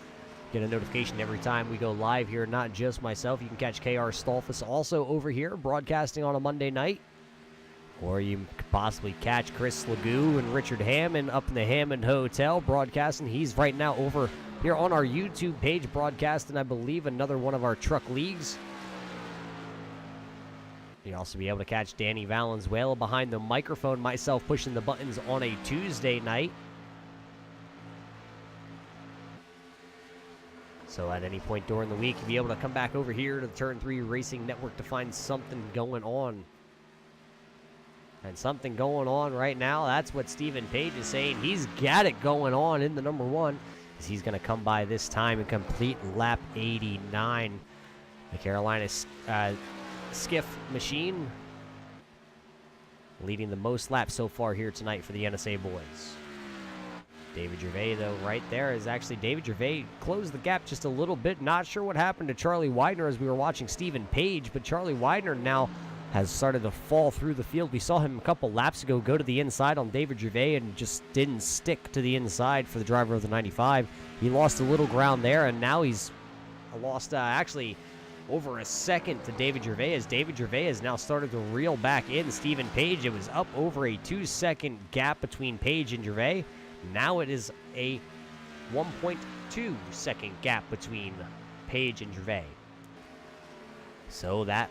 Get a notification every time we go live here, not just myself. You can catch KR Stolfus also over here broadcasting on a Monday night. Or you could possibly catch Chris Legoo and Richard Hammond up in the Hammond Hotel broadcasting. He's right now over here on our YouTube page broadcasting, I believe, another one of our truck leagues. You'll also be able to catch Danny Valenzuela behind the microphone, myself pushing the buttons on a Tuesday night. So at any point during the week, you'll be able to come back over here to the Turn 3 Racing Network to find something going on. And something going on right now, that's what Stephen Page is saying. He's got it going on in the number 1. As he's going to come by this time and complete lap 89. The Carolina Skiff machine leading the most laps so far here tonight for the NSA boys. David Gervais, though, right there is actually David Gervais closed the gap just a little bit. Not sure what happened to Charlie Widener as we were watching Stephen Page, but Charlie Widener now has started to fall through the field. We saw him a couple laps ago go to the inside on David Gervais and just didn't stick to the inside for the driver of the 95. He lost a little ground there, and now he's lost actually over a second to David Gervais, as David Gervais has now started to reel back in Stephen Page. It was up over a 2-second gap between Page and Gervais. Now it is a 1.2 second gap between Page and Gervais. So that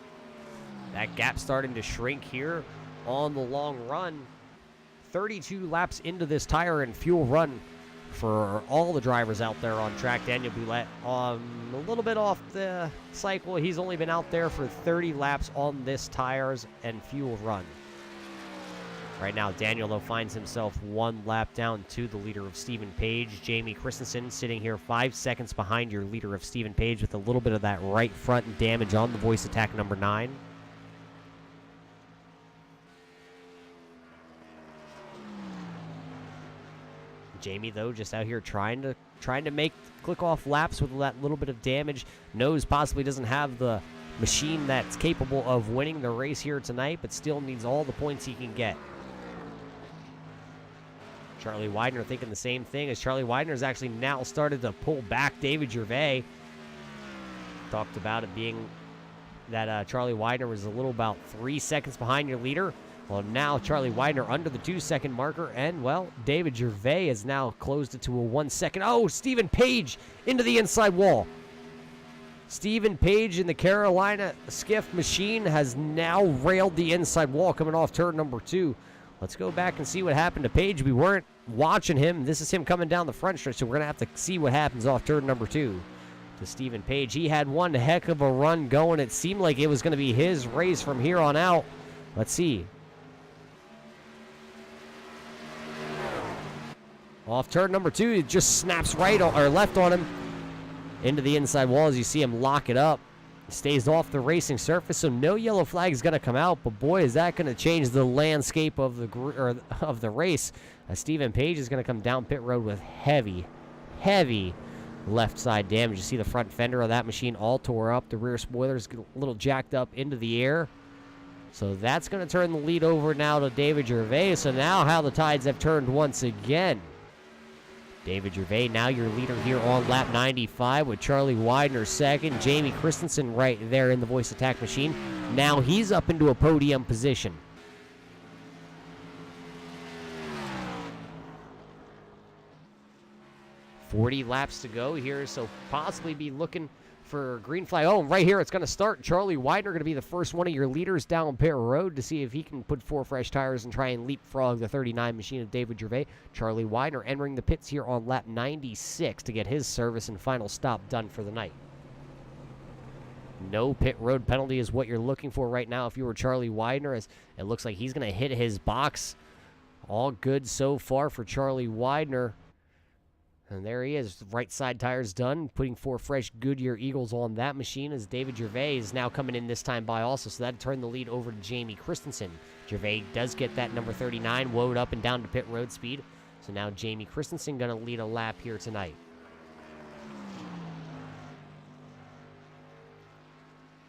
gap starting to shrink here on the long run. 32 laps into this tire and fuel run for all the drivers out there on track. Daniel Boulette a little bit off the cycle. He's only been out there for 30 laps on this tires and fuel run. Right now, Daniel, though, finds himself 1 lap down to the leader of Stephen Page. Jamie Christensen sitting here 5 seconds behind your leader of Stephen Page with a little bit of that right front damage on the voice attack number 9. Jamie, though, just out here trying to make click-off laps with that little bit of damage. Knows possibly doesn't have the machine that's capable of winning the race here tonight, but still needs all the points he can get. Charlie Widener thinking the same thing, as Charlie Widener's actually now started to pull back David Gervais. Talked about it being that Charlie Widener was a little about 3 seconds behind your leader. Well, now Charlie Widener under the 2-second marker, and, well, David Gervais has now closed it to a 1 second. Oh, Stephen Page into the inside wall. Stephen Page in the Carolina Skiff machine has now railed the inside wall coming off turn number 2. Let's go back and see what happened to Page. We weren't watching him. This is him coming down the front stretch, so we're going to have to see what happens off turn number 2 to Stephen Page. He had one heck of a run going. It seemed like it was going to be his race from here on out. Let's see. Off turn number 2, it just snaps right or left on him into the inside wall as you see him lock it up. Stays off the racing surface, so no yellow flag is going to come out. But boy, is that going to change the landscape of the race. As Stephen Page is going to come down pit road with heavy left side damage. You see the front fender of that machine all tore up. The rear spoilers get a little jacked up into the air. So that's going to turn the lead over now to David Gervais. So now how the tides have turned once again. David Gervais, now your leader here on lap 95 with Charlie Widener second. Jamie Christensen right there in the voice attack machine. Now he's up into a podium position. .40 laps to go here, so possibly be looking for green flag. Oh, right here it's going to start. Charlie Widener going to be the first one of your leaders down pit road to see if he can put 4 fresh tires and try and leapfrog the 39 machine of David Gervais. Charlie Widener entering the pits here on lap 96 to get his service and final stop done for the night. No pit road penalty is what you're looking for right now if you were Charlie Widener, as it looks like he's going to hit his box. All good so far for Charlie Widener. And there he is, right side tires done, putting 4 fresh Goodyear Eagles on that machine as David Gervais is now coming in this time by also, so that turned the lead over to Jamie Christensen. Gervais does get that number 39 woed up and down to pit road speed, so now Jamie Christensen going to lead a lap here tonight.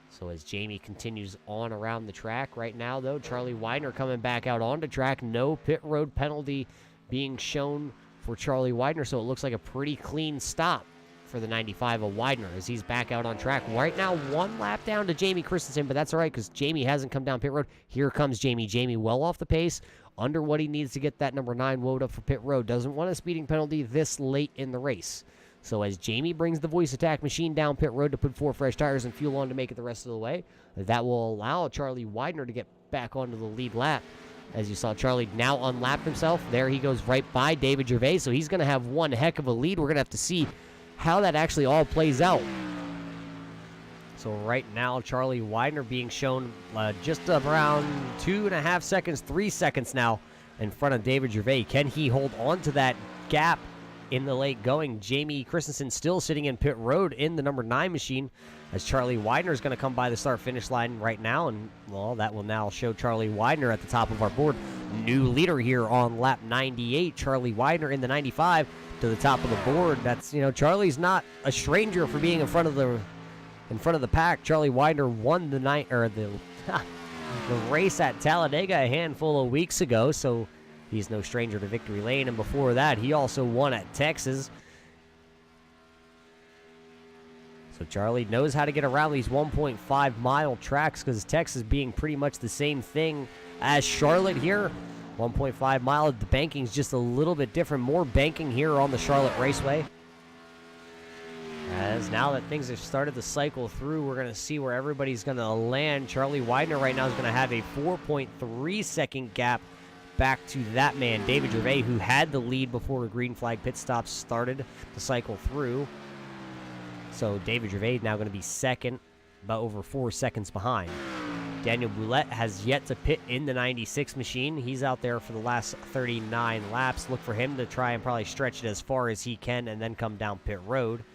So as Jamie continues on around the track right now, though, Charlie Widener coming back out onto track, no pit road penalty being shown for Charlie Widener, so it looks like a pretty clean stop for the 95 of Widener as he's back out on track. Right now, 1 lap down to Jamie Christensen, but that's all right because Jamie hasn't come down pit road. Here comes Jamie. Jamie well off the pace, under what he needs to get that number 9 woed up for pit road. Doesn't want a speeding penalty this late in the race. So as Jamie brings the voice attack machine down pit road to put 4 fresh tires and fuel on to make it the rest of the way, that will allow Charlie Widener to get back onto the lead lap. As you saw, Charlie now unlapped himself. There he goes right by David Gervais, so he's going to have one heck of a lead. We're going to have to see how that actually all plays out. So right now, Charlie Widener being shown just around 2.5 seconds, 3 seconds now in front of David Gervais. Can he hold on to that gap in the late going? Jamie Christensen still sitting in pit road in the number 9 machine as Charlie Widener is going to come by the start-finish line right now, and, well, that will now show Charlie Widener at the top of our board. New leader here on lap 98, Charlie Widener in the 95 to the top of the board. That's, Charlie's not a stranger for being in front of the pack. Charlie Widener won the race at Talladega a handful of weeks ago, so he's no stranger to victory lane, and before that, he also won at Texas. So Charlie knows how to get around these 1.5-mile tracks because Texas being pretty much the same thing as Charlotte here. 1.5 mile, the banking's just a little bit different. More banking here on the Charlotte Raceway. As now that things have started to cycle through, we're going to see where everybody's going to land. Charlie Widener right now is going to have a 4.3-second gap back to that man, David Gervais, who had the lead before a green flag pit stop started to cycle through. So David Gervais now going to be second, about over 4 seconds behind. Daniel Boulette has yet to pit in the 96 machine. He's out there for the last 39 laps. Look for him to try and probably stretch it as far as he can and then come down pit road.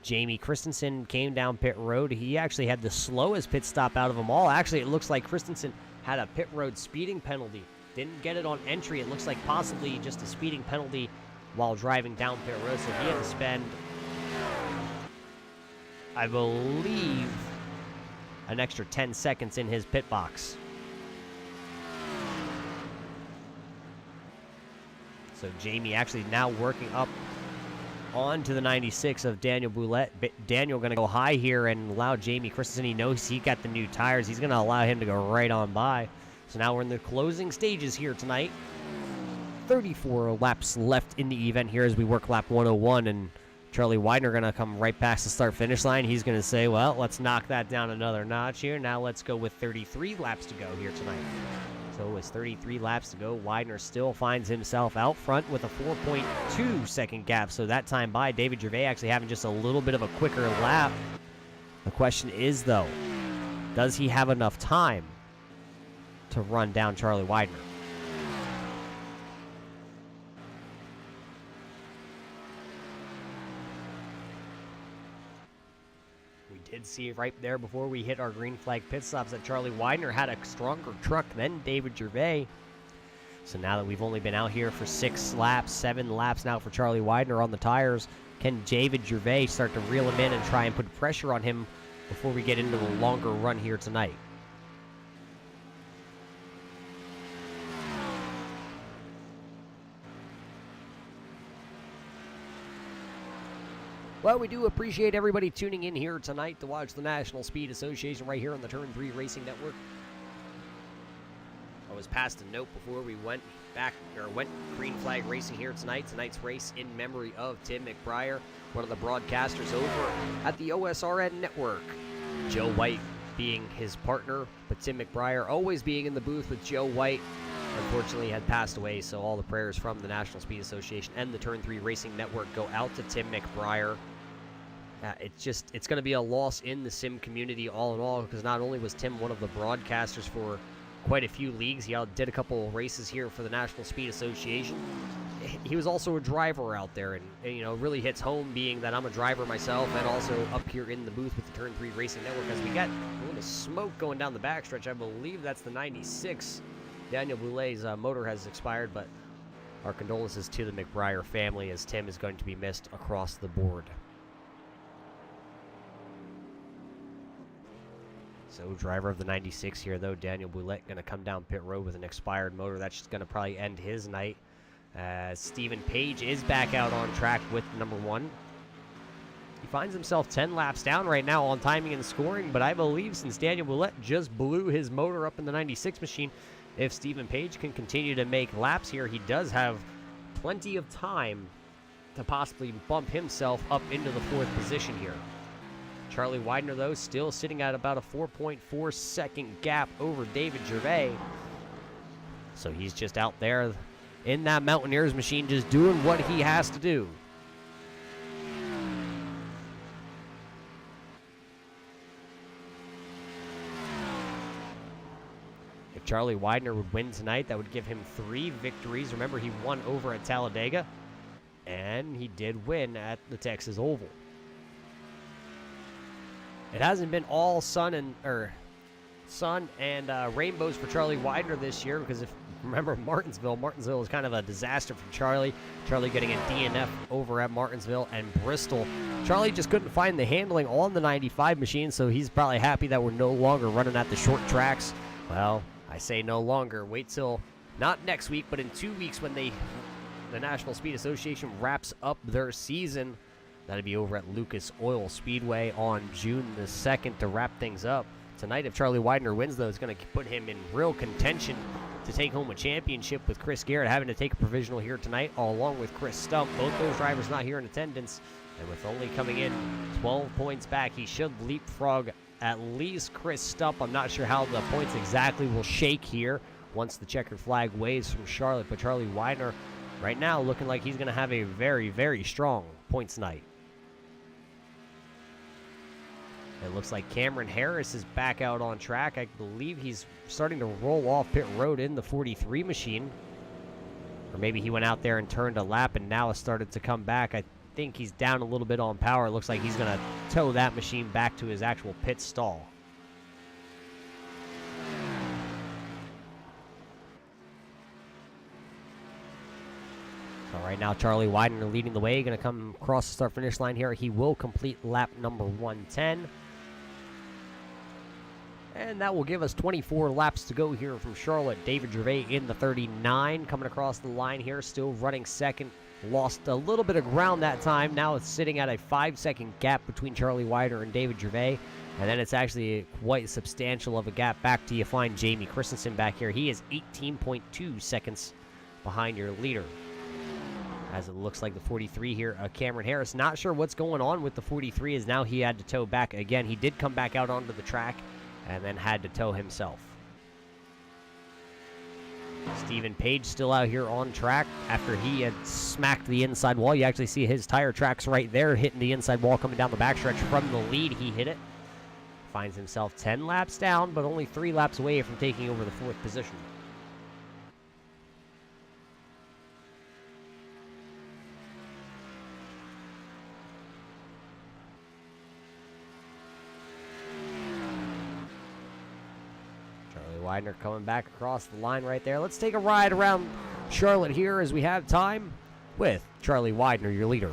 Jamie Christensen came down pit road. He actually had the slowest pit stop out of them all. Actually, it looks like Christensen had a pit road speeding penalty. Didn't get it on entry. It looks like possibly just a speeding penalty while driving down pit road. So he had to spend, I believe, an extra 10 seconds in his pit box. So Jamie actually now working up onto the 96 of Daniel Boulette. Daniel going to go high here and allow Jamie Christensen. He knows he got the new tires. He's going to allow him to go right on by. So now we're in the closing stages here tonight. 34 laps left in the event here as we work lap 101, and Charlie Widener going to come right past the start-finish line. He's going to say, well, let's knock that down another notch here. Now let's go with 33 laps to go here tonight. So it's 33 laps to go. Widener still finds himself out front with a 4.2 second gap. So that time by, David Gervais actually having just a little bit of a quicker lap. The question is, though, does he have enough time to run down Charlie Widener? Did see right there before we hit our green flag pit stops that Charlie Widener had a stronger truck than David Gervais. So now that we've only been out here for 6 laps, 7 laps now for Charlie Widener on the tires, can David Gervais start to reel him in and try and put pressure on him before we get into the longer run here tonight? Well, we do appreciate everybody tuning in here tonight to watch the National Speed Association right here on the Turn 3 Racing Network. I was passed a note before we went green flag racing here tonight. Tonight's race in memory of Tim McBriar, one of the broadcasters over at the OSRN Network. Joe White being his partner, but Tim McBriar always being in the booth with Joe White. Unfortunately had passed away, so all the prayers from the National Speed Association and the Turn 3 Racing Network go out to Tim McBriar. It's going to be a loss in the sim community all in all, because not only was Tim one of the broadcasters for quite a few leagues, he did a couple of races here for the National Speed Association. He was also a driver out there, and really hits home being that I'm a driver myself, and also up here in the booth with the Turn 3 Racing Network as we got a little smoke going down the backstretch. I believe that's the 96. Daniel Boulet's motor has expired, but our condolences to the McBriar family as Tim is going to be missed across the board. So driver of the 96 here, though, Daniel Boulet, going to come down pit road with an expired motor. That's just going to probably end his night. Stephen Page is back out on track with number 1. He finds himself 10 laps down right now on timing and scoring, but I believe since Daniel Boulet just blew his motor up in the 96 machine, if Stephen Page can continue to make laps here, he does have plenty of time to possibly bump himself up into the 4th position here. Charlie Widener, though, still sitting at about a 4.4 second gap over David Gervais. So he's just out there in that Mountaineers machine just doing what he has to do. If Charlie Widener would win tonight, that would give him 3 victories. Remember, he won over at Talladega, and he did win at the Texas Oval. It hasn't been all sun and rainbows for Charlie Widener this year, because if remember Martinsville was kind of a disaster for Charlie. Charlie getting a DNF over at Martinsville and Bristol. Charlie just couldn't find the handling on the 95 machine, so he's probably happy that we're no longer running at the short tracks. Well, I say no longer. Wait till not next week, but in 2 weeks when the National Speed Association wraps up their season. That'll be over at Lucas Oil Speedway on June the 2nd to wrap things up. Tonight, if Charlie Widener wins, though, it's going to put him in real contention to take home a championship, with Chris Garrett having to take a provisional here tonight, along with Chris Stump. Both those drivers not here in attendance, and with only coming in 12 points back, he should leapfrog at least Chris Stump. I'm not sure how the points exactly will shake here once the checkered flag waves from Charlotte, but Charlie Widener right now looking like he's going to have a very, very strong points night. It looks like Cameron Harris is back out on track. I believe he's starting to roll off pit road in the 43 machine. Or maybe he went out there and turned a lap and now has started to come back. I think he's down a little bit on power. It looks like he's going to tow that machine back to his actual pit stall. So right now, Charlie Widener leading the way. Going to come across the start-finish line here. He will complete lap number 110. And that will give us 24 laps to go here from Charlotte. David Gervais in the 39 coming across the line here, still running second lost a little bit of ground that time. Now it's sitting at a 5-second gap between Charlie Widener and David Gervais. And then it's actually quite substantial of a gap back to you find Jamie Christensen back here. He is 18.2 seconds behind your leader. As it looks like the 43 here, Cameron Harris. Not sure what's going on with the 43 as now he had to tow back again. He did come back out onto the track and then had to tow himself. Stephen Page still out here on track after he had smacked the inside wall. You actually see his tire tracks right there hitting the inside wall coming down the backstretch from the lead. He hit it. Finds himself 10 laps down, but only 3 laps away from taking over the 4th position. Widener coming back across the line right there. Let's take a ride around Charlotte here as we have time with Charlie Widener, your leader.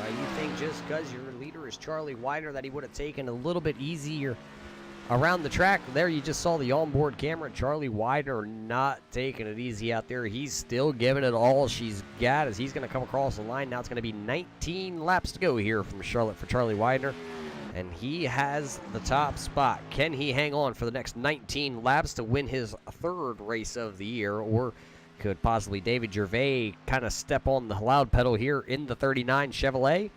You think just because your leader is Charlie Widener that he would have taken a little bit easier around the track? There you just saw the onboard camera. Charlie Widener not taking it easy out there. He's still giving it all she's got as he's going to come across the line. Now it's going to be 19 laps to go here from Charlotte for Charlie Widener. And he has the top spot. Can he hang on for the next 19 laps to win his 3rd race of the year? Or could possibly David Gervais kind of step on the loud pedal here in the 39 Chevrolet?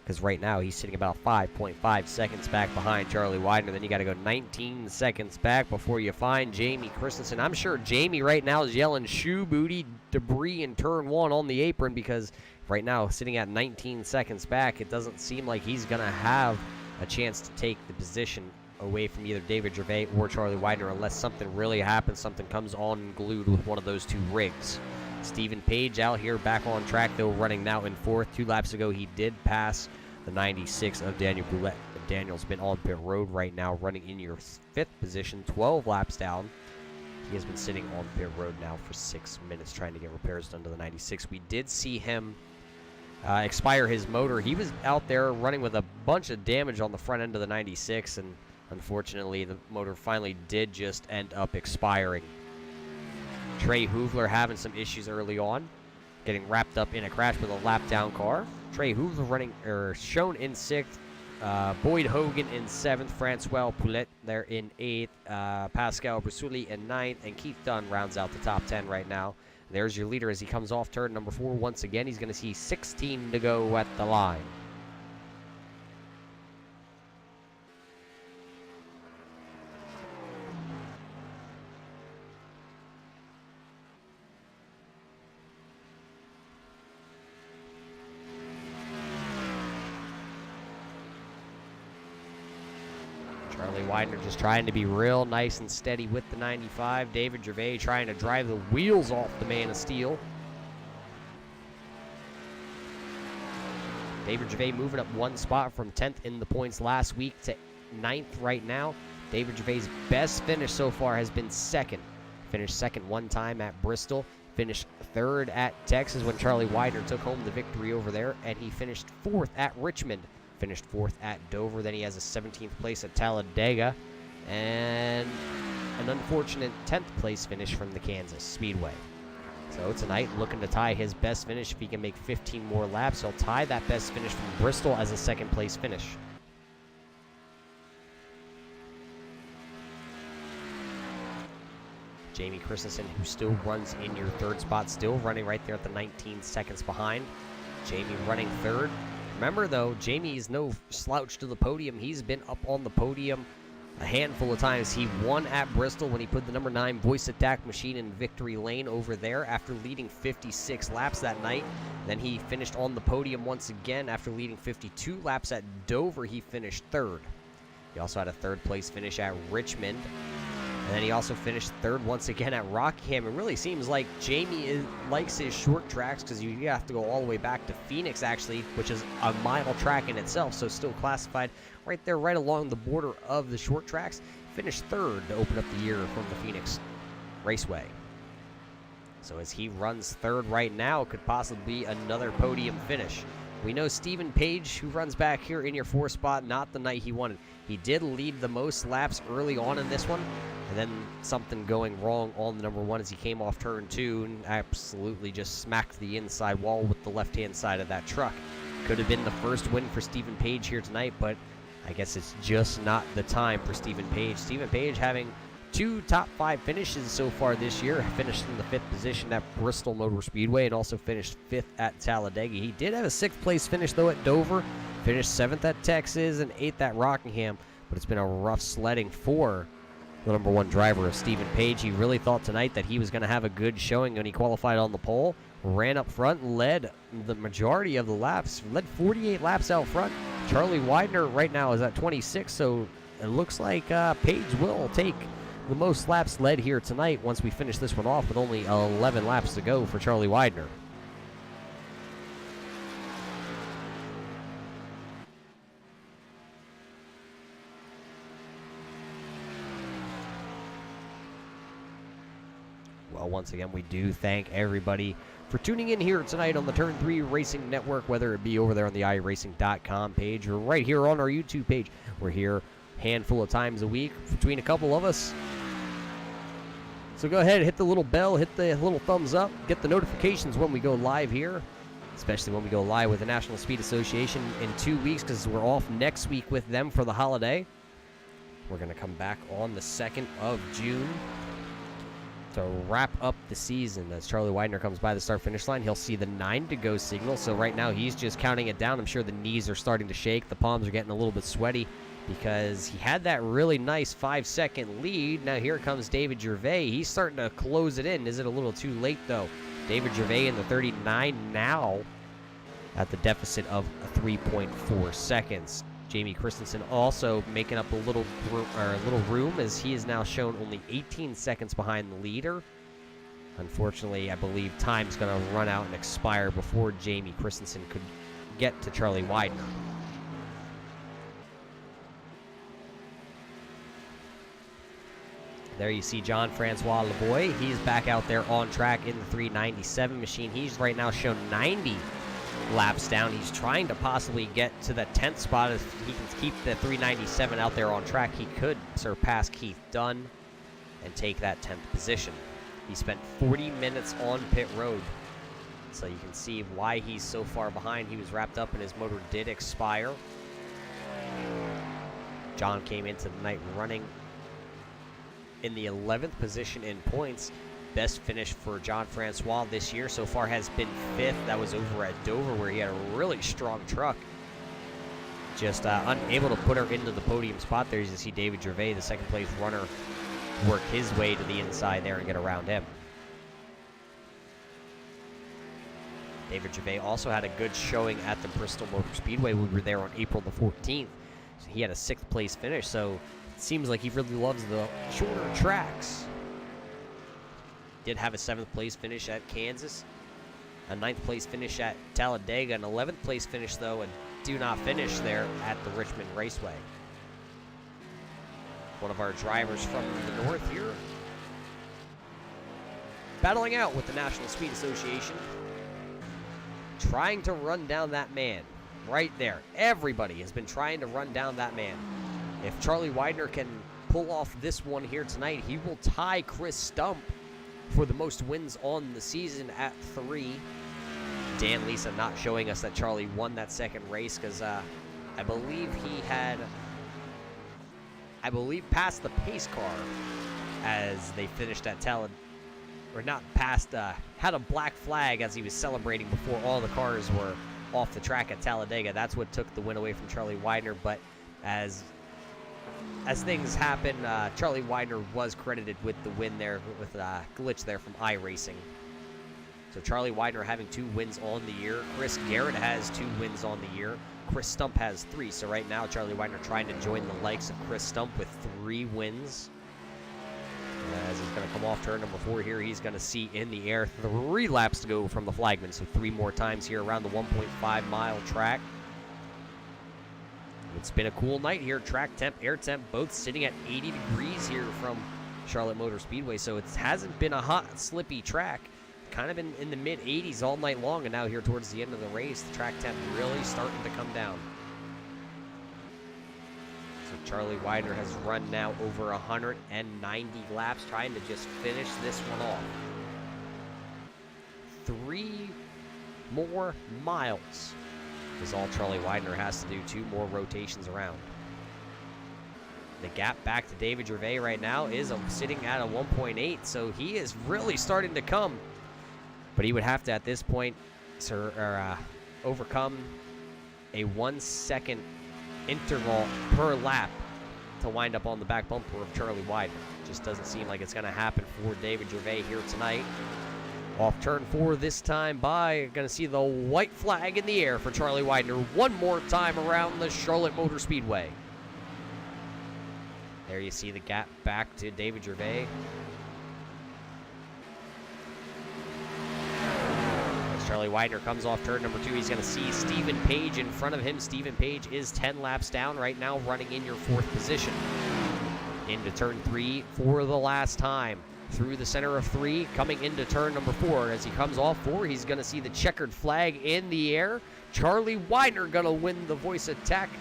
Because right now he's sitting about 5.5 seconds back behind Charlie Widener. Then you got to go 19 seconds back before you find Jamie Christensen. I'm sure Jamie right now is yelling shoe booty debris in turn 1 on the apron, because right now sitting at 19 seconds back, it doesn't seem like he's going to have a chance to take the position away from either David Gervais or Charlie Widener unless something really happens, something comes on glued with one of those 2 rigs. Stephen Page out here back on track, though, running now in 4th. 2 laps ago, he did pass the 96 of Daniel Boulette. Daniel's been on pit road right now, running in your 5th position, 12 laps down. He has been sitting on pit road now for 6 minutes trying to get repairs done to the 96. We did see him expire his motor. He was out there running with a bunch of damage on the front end of the 96, and unfortunately, the motor finally did just end up expiring. Trey Hoovler having some issues early on, getting wrapped up in a crash with a lap-down car. Trey Hoovler shown in 6th. Boyd Hogan in 7th. Francois Poulet there in 8th. Pascal Brusuli in 9th. And Keith Dunn rounds out the top 10 right now. There's your leader as he comes off turn number 4. Once again, he's going to see 16 to go at the line. Charlie Widener just trying to be real nice and steady with the 95. David Gervais trying to drive the wheels off the Man of Steel. David Gervais moving up 1 spot from 10th in the points last week to 9th right now. David Gervais' best finish so far has been 2nd. Finished 2nd 1 time at Bristol. Finished 3rd at Texas when Charlie Widener took home the victory over there. And he finished 4th at Richmond. Finished 4th at Dover. Then he has a 17th place at Talladega. And an unfortunate 10th place finish from the Kansas Speedway. So tonight, looking to tie his best finish. If he can make 15 more laps, he'll tie that best finish from Bristol as a 2nd place finish. Jamie Christensen, who still runs in your third spot, still running right there at the 19 seconds behind. Jamie running third. Remember, though, Jamie is no slouch to the podium. He's been up on the podium a handful of times. He won at Bristol when he put the number 9 Voice Attack machine in victory lane over there after leading 56 laps that night. Then he finished on the podium once again after leading 52 laps at Dover. He finished third. He also had a third-place finish at Richmond. And then he also finished third once again at Rockingham. It really seems like Jamie likes his short tracks, because you have to go all the way back to Phoenix, actually, which is a mile track in itself, so still classified right there, right along the border of the short tracks. Finished third to open up the year from the Phoenix Raceway. So as he runs third right now, could possibly be another podium finish. We know Stephen Page, who runs back here in your 4th spot, not the night he wanted. He did lead the most laps early on in this one, and then something going wrong on the number 1 as he came off turn 2 and absolutely just smacked the inside wall with the left-hand side of that truck. Could have been the first win for Stephen Page here tonight, but I guess it's just not the time for Stephen Page. Stephen Page having 2 top 5 finishes so far this year. Finished in the 5th position at Bristol Motor Speedway and also finished 5th at Talladega. He did have a 6th place finish though at Dover. Finished 7th at Texas and 8th at Rockingham. But it's been a rough sledding for the number 1 driver of Stephen Page. He really thought tonight that he was going to have a good showing when he qualified on the pole. Ran up front and led the majority of the laps. Led 48 laps out front. Charlie Widener right now is at 26, so it looks like Page will take the most laps led here tonight once we finish this one off with only 11 laps to go for Charlie Widener. Well, once again, we do thank everybody for tuning in here tonight on the Turn 3 Racing Network, whether it be over there on the iRacing.com page or right here on our YouTube page. We're here a handful of times a week between a couple of us. So go ahead, hit the little bell, hit the little thumbs up, get the notifications when we go live here, especially when we go live with the National Speed Association in 2 weeks, because we're off next week with them for the holiday. We're going to come back on the 2nd of June to wrap up the season. As Charlie Widener comes by the start-finish line, he'll see the 9 to go signal. So right now he's just counting it down. I'm sure the knees are starting to shake. The palms are getting a little bit sweaty because he had that really nice 5-second lead. Now here comes David Gervais. He's starting to close it in. Is it a little too late, though? David Gervais in the 39 now at the deficit of 3.4 seconds. Jamie Christensen also making up a little room as he is now shown only 18 seconds behind the leader. Unfortunately, I believe time's going to run out and expire before Jamie Christensen could get to Charlie Widener. There you see John-Francois Lavoie. He's back out there on track in the 397 machine. He's right now shown 90 laps down. He's trying to possibly get to the 10th spot. If he can keep the 397 out there on track, he could surpass Keith Dunn and take that 10th position. He spent 40 minutes on pit road, so you can see why he's so far behind. He was wrapped up and his motor did expire. John came into the night running in the 11th position in points. Best finish for John-Francois this year so far has been 5th. That was over at Dover, where he had a really strong truck. Just unable to put her into the podium spot there. You see David Gervais, the second place runner, work his way to the inside there and get around him. David Gervais also had a good showing at the Bristol Motor Speedway. We were there on April the 14th. So he had a 6th place finish, so it seems like he really loves the shorter tracks. Did have a 7th place finish at Kansas, a 9th place finish at Talladega, an 11th place finish though, and do not finish there at the Richmond Raceway. One of our drivers from the north here, battling out with the National Speed Association, trying to run down that man right there. Everybody has been trying to run down that man. If Charlie Widener can pull off this one here tonight, he will tie Chris Stump for the most wins on the season at 3. Dan Lisa not showing us that Charlie won that second race because I believe he had, passed the pace car as they finished at had a black flag as he was celebrating before all the cars were off the track at Talladega. That's what took the win away from Charlie Widener, but as things happen, Charlie Widener was credited with the win there with a glitch there from iRacing. So Charlie Widener having 2 wins on the year. Chris Garrett has 2 wins on the year. Chris Stump has 3. So right now, Charlie Widener trying to join the likes of Chris Stump with 3 wins. As he's going to come off turn number 4 here, he's going to see in the air 3 laps to go from the flagman. So 3 more times here around the 1.5-mile track. It's been a cool night here. Track temp, air temp, both sitting at 80 degrees here from Charlotte Motor Speedway. So it hasn't been a hot, slippy track. Kind of been in the mid-80s all night long, and now here towards the end of the race, the track temp really starting to come down. So Charlie Widener has run now over 190 laps, trying to just finish this one off. 3 more miles is all Charlie Widener has to do. 2 more rotations around. The gap back to David Gervais right now is sitting at a 1.8, so he is really starting to come. But he would have to, at this point, overcome a 1-second interval per lap to wind up on the back bumper of Charlie Widener. Just doesn't seem like it's going to happen for David Gervais here tonight. Off turn 4 this time by. Going to see the white flag in the air for Charlie Widener one more time around the Charlotte Motor Speedway. There you see the gap back to David Gervais. Charlie Widener comes off turn number 2. He's going to see Stephen Page in front of him. Stephen Page is 10 laps down right now, running in your 4th position. Into turn 3 for the last time. Through the center of 3, coming into turn number 4. As he comes off 4, he's going to see the checkered flag in the air. Charlie Widener going to win the voice attack.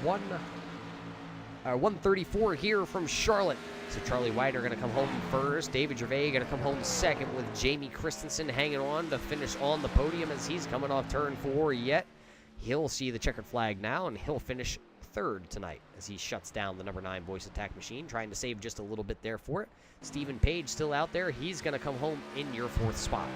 134 here from Charlotte. So Charlie Widener going to come home first. David Gervais going to come home second, with Jamie Christensen hanging on to finish on the podium as he's coming off turn 4 yet. He'll see the checkered flag now, and he'll finish 3rd tonight as he shuts down the number 9 voice attack machine, trying to save just a little bit there for it. Stephen Page still out there. He's going to come home in your 4th spot.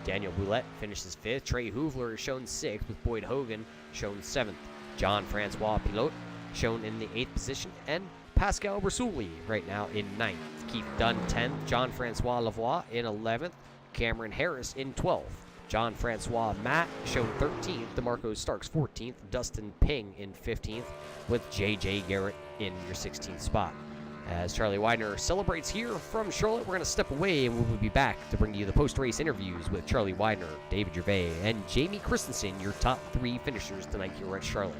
Daniel Boulette finishes 5th. Trey Hoovler is shown 6th, with Boyd Hogan shown 7th. John-Francois Pilote shown in the 8th position, and Pascal Brasuli right now in 9th. Keith Dunn 10th. Jean-Francois Lavoie in 11th. Cameron Harris in 12th. Jean-Francois Matt shown 13th. DeMarco Starks 14th. Dustin Ping in 15th, with J.J. Garrett in your 16th spot. As Charlie Widener celebrates here from Charlotte, we're going to step away, and we will be back to bring you the post-race interviews with Charlie Widener, David Gervais, and Jamie Christensen, your top 3 finishers tonight here at Charlotte.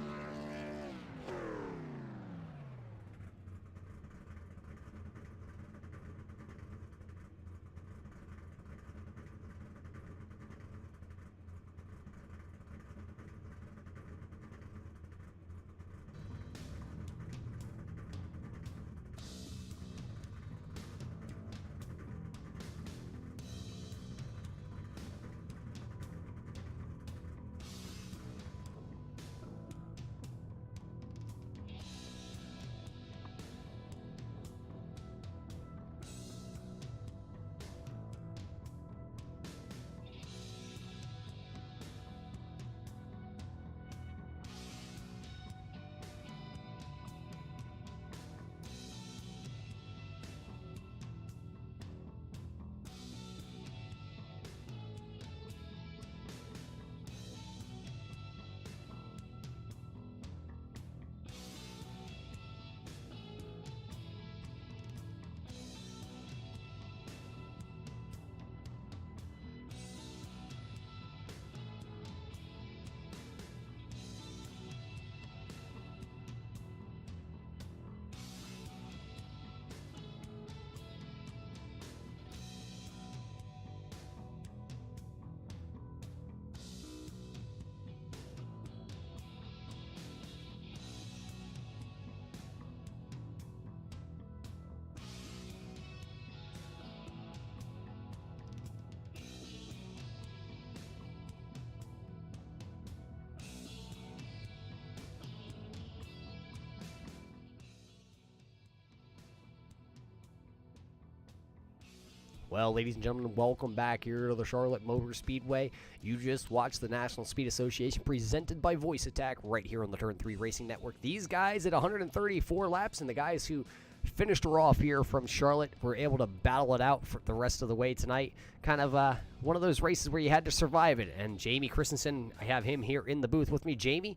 Well, ladies and gentlemen, welcome back here to the Charlotte Motor Speedway. You just watched the National Speed Association presented by Voice Attack right here on the Turn 3 Racing Network. These guys at 134 laps, and the guys who finished her off here from Charlotte were able to battle it out for the rest of the way tonight. Kind of one of those races where you had to survive it. And Jamie Christensen, I have him here in the booth with me. Jamie,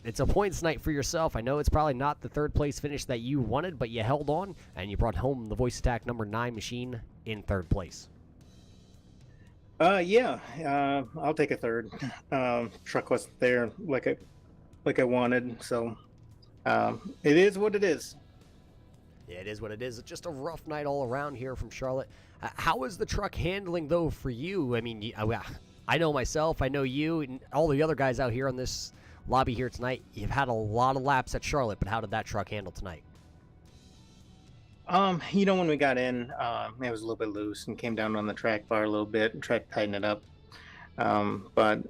it's a points night for yourself. I know it's probably not the third place finish that you wanted, but you held on, and you brought home the Voice Attack number 9 machine in third place. I'll take a third. Truck wasn't there like I wanted, so it is what it is. Yeah, it is what it is. It's just a rough night all around here from Charlotte. How is the truck handling, though, for you? I mean, I know myself, I know you, and all the other guys out here on this lobby here tonight. You've had a lot of laps at Charlotte, but how did that truck handle tonight? When we got in, it was a little bit loose and came down on the track bar a little bit and tried to tighten it up. But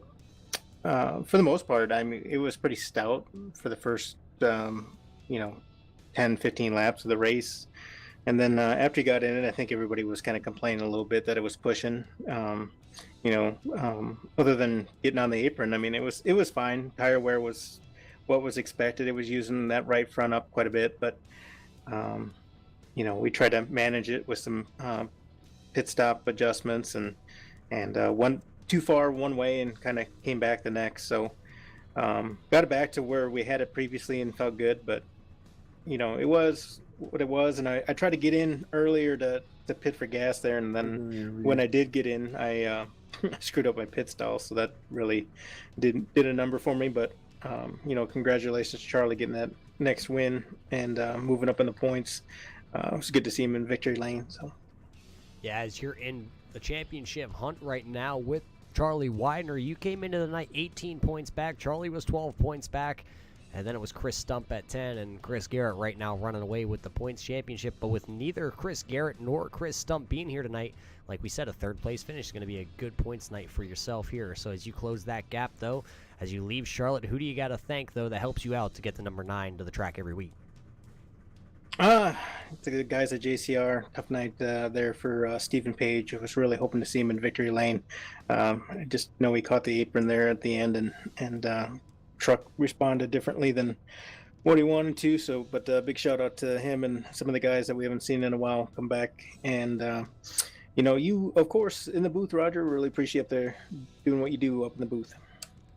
for the most part, I mean, it was pretty stout for the first, 10, 15 laps of the race. And then after you got in it, I think everybody was kind of complaining a little bit that it was pushing. Other than getting on the apron, I mean, it was fine. Tire wear was what was expected. It was using that right front up quite a bit, but we tried to manage it with some pit stop adjustments and went too far one way and kind of came back the next. So got it back to where we had it previously and felt good, but it was what it was. And I tried to get in earlier to pit for gas there, and then when I did get in, I screwed up my pit stall, so that really did a number for me. But congratulations to Charlie getting that next win and moving up in the points. It was good to see him in victory lane. So, yeah, as you're in the championship hunt right now with Charlie Widener, you came into the night 18 points back. Charlie was 12 points back, and then it was Chris Stump at 10, and Chris Garrett right now running away with the points championship. But with neither Chris Garrett nor Chris Stump being here tonight, like we said, a third place finish is going to be a good points night for yourself here. So as you close that gap, though, as you leave Charlotte, who do you got to thank, though, that helps you out to get the number 9 to the track every week? The guys at JCR. Tough night there for Stephen Page. I was really hoping to see him in victory lane. I just know he caught the apron there at the end, and truck responded differently than what he wanted to. So, but big shout out to him and some of the guys that we haven't seen in a while come back. And you of course in the booth, Roger. Really appreciate there doing what you do up in the booth.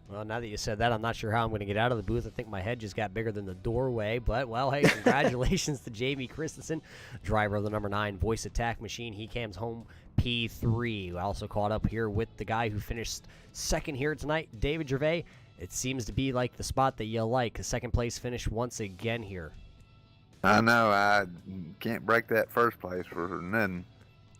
Well, now that you said that, I'm not sure how I'm going to get out of the booth. I think my head just got bigger than the doorway. But, well, hey, congratulations to Jamie Christensen, driver of the number 9 Voice Attack machine. He comes home P3. We also caught up here with the guy who finished second here tonight, David Gervais. It seems to be like the spot that you like, a second place finish once again here. I know. I can't break that first place for nothing.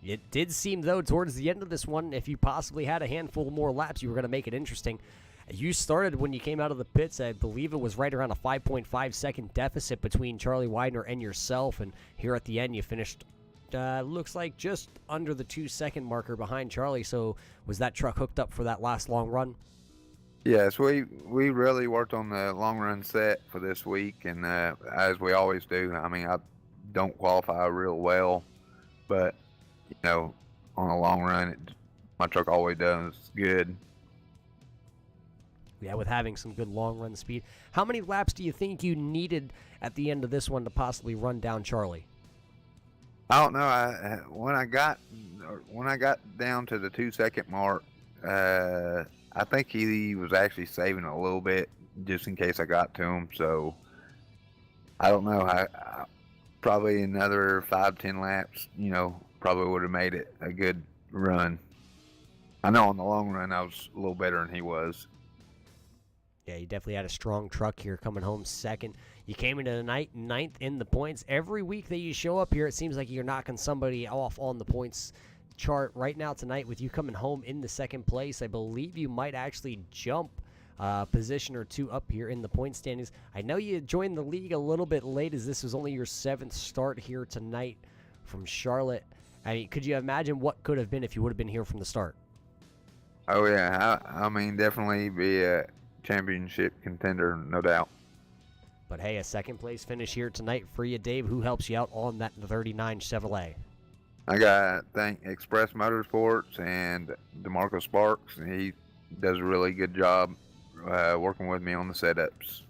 It did seem, though, towards the end of this one, if you possibly had a handful more laps, you were going to make it interesting. You started when you came out of the pits, I believe it was right around a 5.5 second deficit between Charlie Widener and yourself, and here at the end you finished, looks like just under the 2-second marker behind Charlie. So was that truck hooked up for that last long run? Yes, we really worked on the long run set for this week, and as we always do. I mean, I don't qualify real well, but on a long run, my truck always does good. Yeah, with having some good long-run speed. How many laps do you think you needed at the end of this one to possibly run down Charlie? I don't know. When I got down to the 2-second mark, I think he was actually saving a little bit just in case I got to him. So I don't know. I probably another 5-10 laps. Probably would have made it a good run. I know on the long run I was a little better than he was. Yeah, you definitely had a strong truck here coming home second. You came into the night 9th in the points. Every week that you show up here, it seems like you're knocking somebody off on the points chart. Right now tonight, with you coming home in the second place, I believe you might actually jump a position or two up here in the point standings. I know you joined the league a little bit late, as this was only your 7th start here tonight from Charlotte. I mean, could you imagine what could have been if you would have been here from the start? Oh, yeah. I mean, definitely be a championship contender, no doubt. But hey, a second place finish here tonight for you, Dave. Who helps you out on that 39 Chevrolet? I got thank Express Motorsports and DeMarco Sparks. He does a really good job working with me on the setups.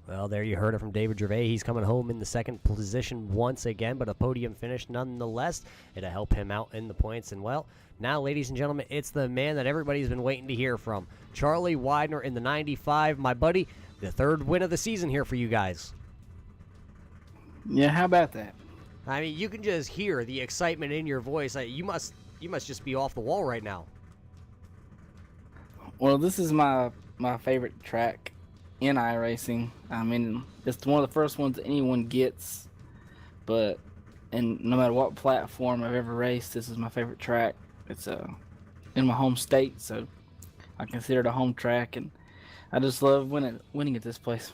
Well, there you heard it from David Gervais. He's coming home in the second position once again, but a podium finish nonetheless. It'll help him out in the points. And, well, now, ladies and gentlemen, it's the man that everybody's been waiting to hear from. Charlie Widener in the 95. My buddy, the third win of the season here for you guys. Yeah, how about that? I mean, you can just hear the excitement in your voice. You must just be off the wall right now. Well, this is my favorite track in iRacing. I mean, it's one of the first ones that anyone gets, and no matter what platform I've ever raced, this is my favorite track. It's in my home state, so I consider it a home track, and I just love winning at this place.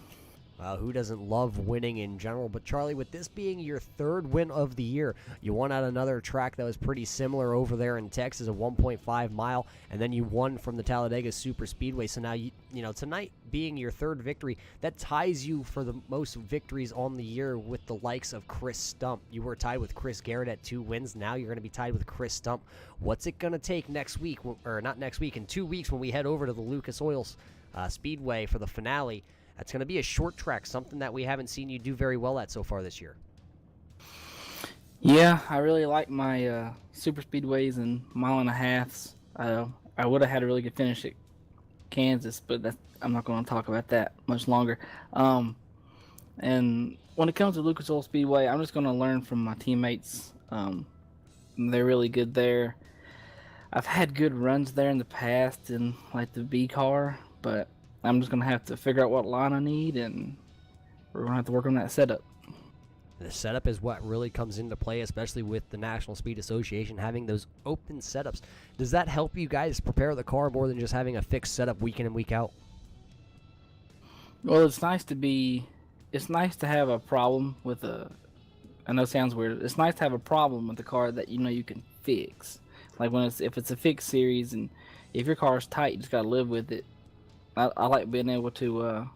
Who doesn't love winning in general? But Charlie, with this being your third win of the year, you won at another track that was pretty similar over there in Texas, a 1.5 mile, and then you won from the Talladega Super Speedway. So now, you know, tonight being your third victory, that ties you for the most victories on the year with the likes of Chris Stump. You were tied with Chris Garrett at 2 wins. Now you're going to be tied with Chris Stump. What's it going to take next week, or not next week, in 2 weeks when we head over to the Lucas Oil Speedway for the finale? That's going to be a short track, something that we haven't seen you do very well at so far this year. Yeah, I really like my super speedways and mile and a halves. I would have had a really good finish at Kansas, but I'm not going to talk about that much longer. And when it comes to Lucas Oil Speedway, I'm just going to learn from my teammates. They're really good there. I've had good runs there in the past in like the B car, but I'm just going to have to figure out what line I need, and we're going to have to work on that setup. The setup is what really comes into play, especially with the National Speed Association having those open setups. Does that help you guys prepare the car more than just having a fixed setup week in and week out? Well, it's nice to have a problem with I know it sounds weird. It's nice to have a problem with the car that you know you can fix. Like if it's a fixed series, and if your car is tight, you just got to live with it. I like being able to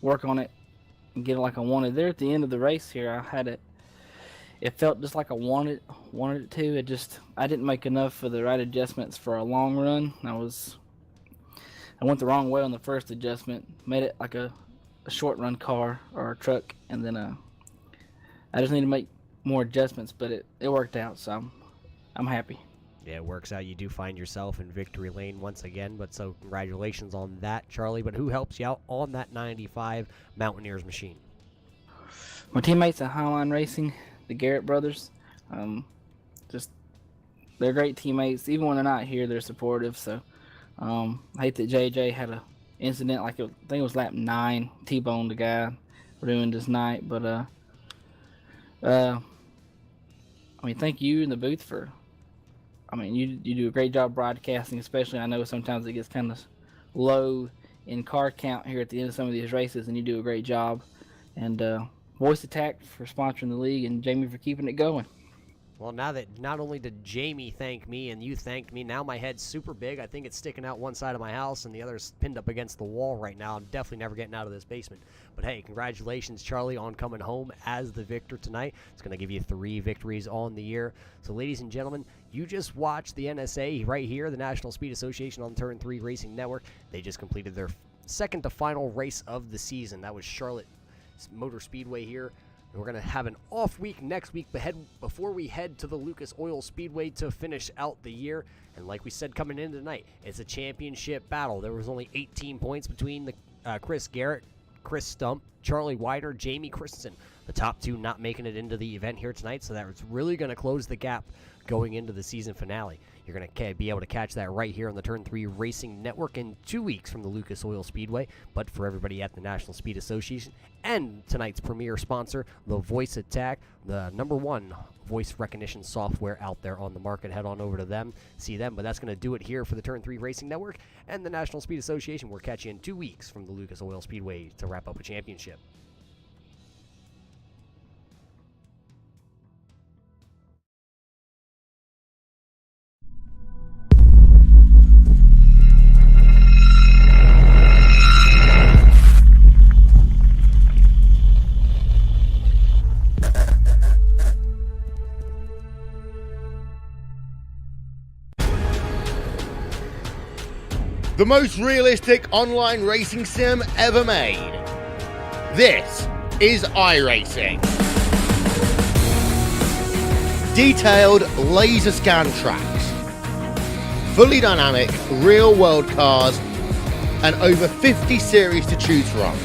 work on it and get it like I wanted. There at the end of the race here, I had it. It felt just like I wanted it to. I didn't make enough of the right adjustments for a long run. I went the wrong way on the first adjustment. Made it like a short run car or a truck, and then I just need to make more adjustments. But it worked out, so I'm happy. Yeah, it works out. You do find yourself in victory lane once again, but so congratulations on that, Charlie. But who helps you out on that 95 Mountaineers machine? My teammates at Highline Racing, the Garrett brothers. They're great teammates. Even when they're not here, they're supportive. So I hate that JJ had an incident, I think it was lap 9, T-boned the guy, ruined his night. But thank you in the booth for. You do a great job broadcasting, especially I know sometimes it gets kind of low in car count here at the end of some of these races, and you do a great job. And Voice Attack for sponsoring the league, and Jamie for keeping it going. Well, now that not only did Jamie thank me and you thanked me, now my head's super big. I think it's sticking out one side of my house and the other's pinned up against the wall right now. I'm definitely never getting out of this basement. But hey, congratulations, Charlie, on coming home as the victor tonight. It's going to give you 3 victories on the year. So, ladies and gentlemen, you just watched the NSA right here, the National Speed Association on Turn 3 Racing Network. They just completed their second to final race of the season. That was Charlotte Motor Speedway here. We're going to have an off week next week before we head to the Lucas Oil Speedway to finish out the year. And like we said coming in tonight, it's a championship battle. There was only 18 points between the Chris Garrett, Chris Stump, Charlie Widener, Jamie Christensen. The top 2 not making it into the event here tonight, so that's really going to close the gap going into the season finale. You're going to be able to catch that right here on the Turn 3 Racing Network in 2 weeks from the Lucas Oil Speedway. But for everybody at the National Speed Association and tonight's premier sponsor, the Voice Attack, the #1 voice recognition software out there on the market, head on over to them, see them. But that's going to do it here for the Turn 3 Racing Network and the National Speed Association. We'll catch you in 2 weeks from the Lucas Oil Speedway to wrap up a championship. The most realistic online racing sim ever made. This is iRacing. Detailed laser scan tracks, fully dynamic real world cars, and over 50 series to choose from.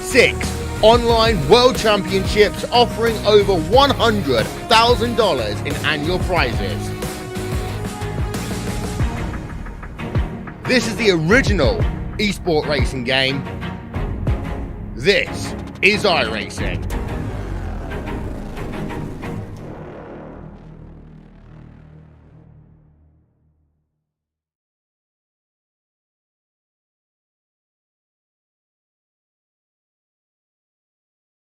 6 online world championships offering over $100,000 in annual prizes. This is the original esport racing game. This is iRacing.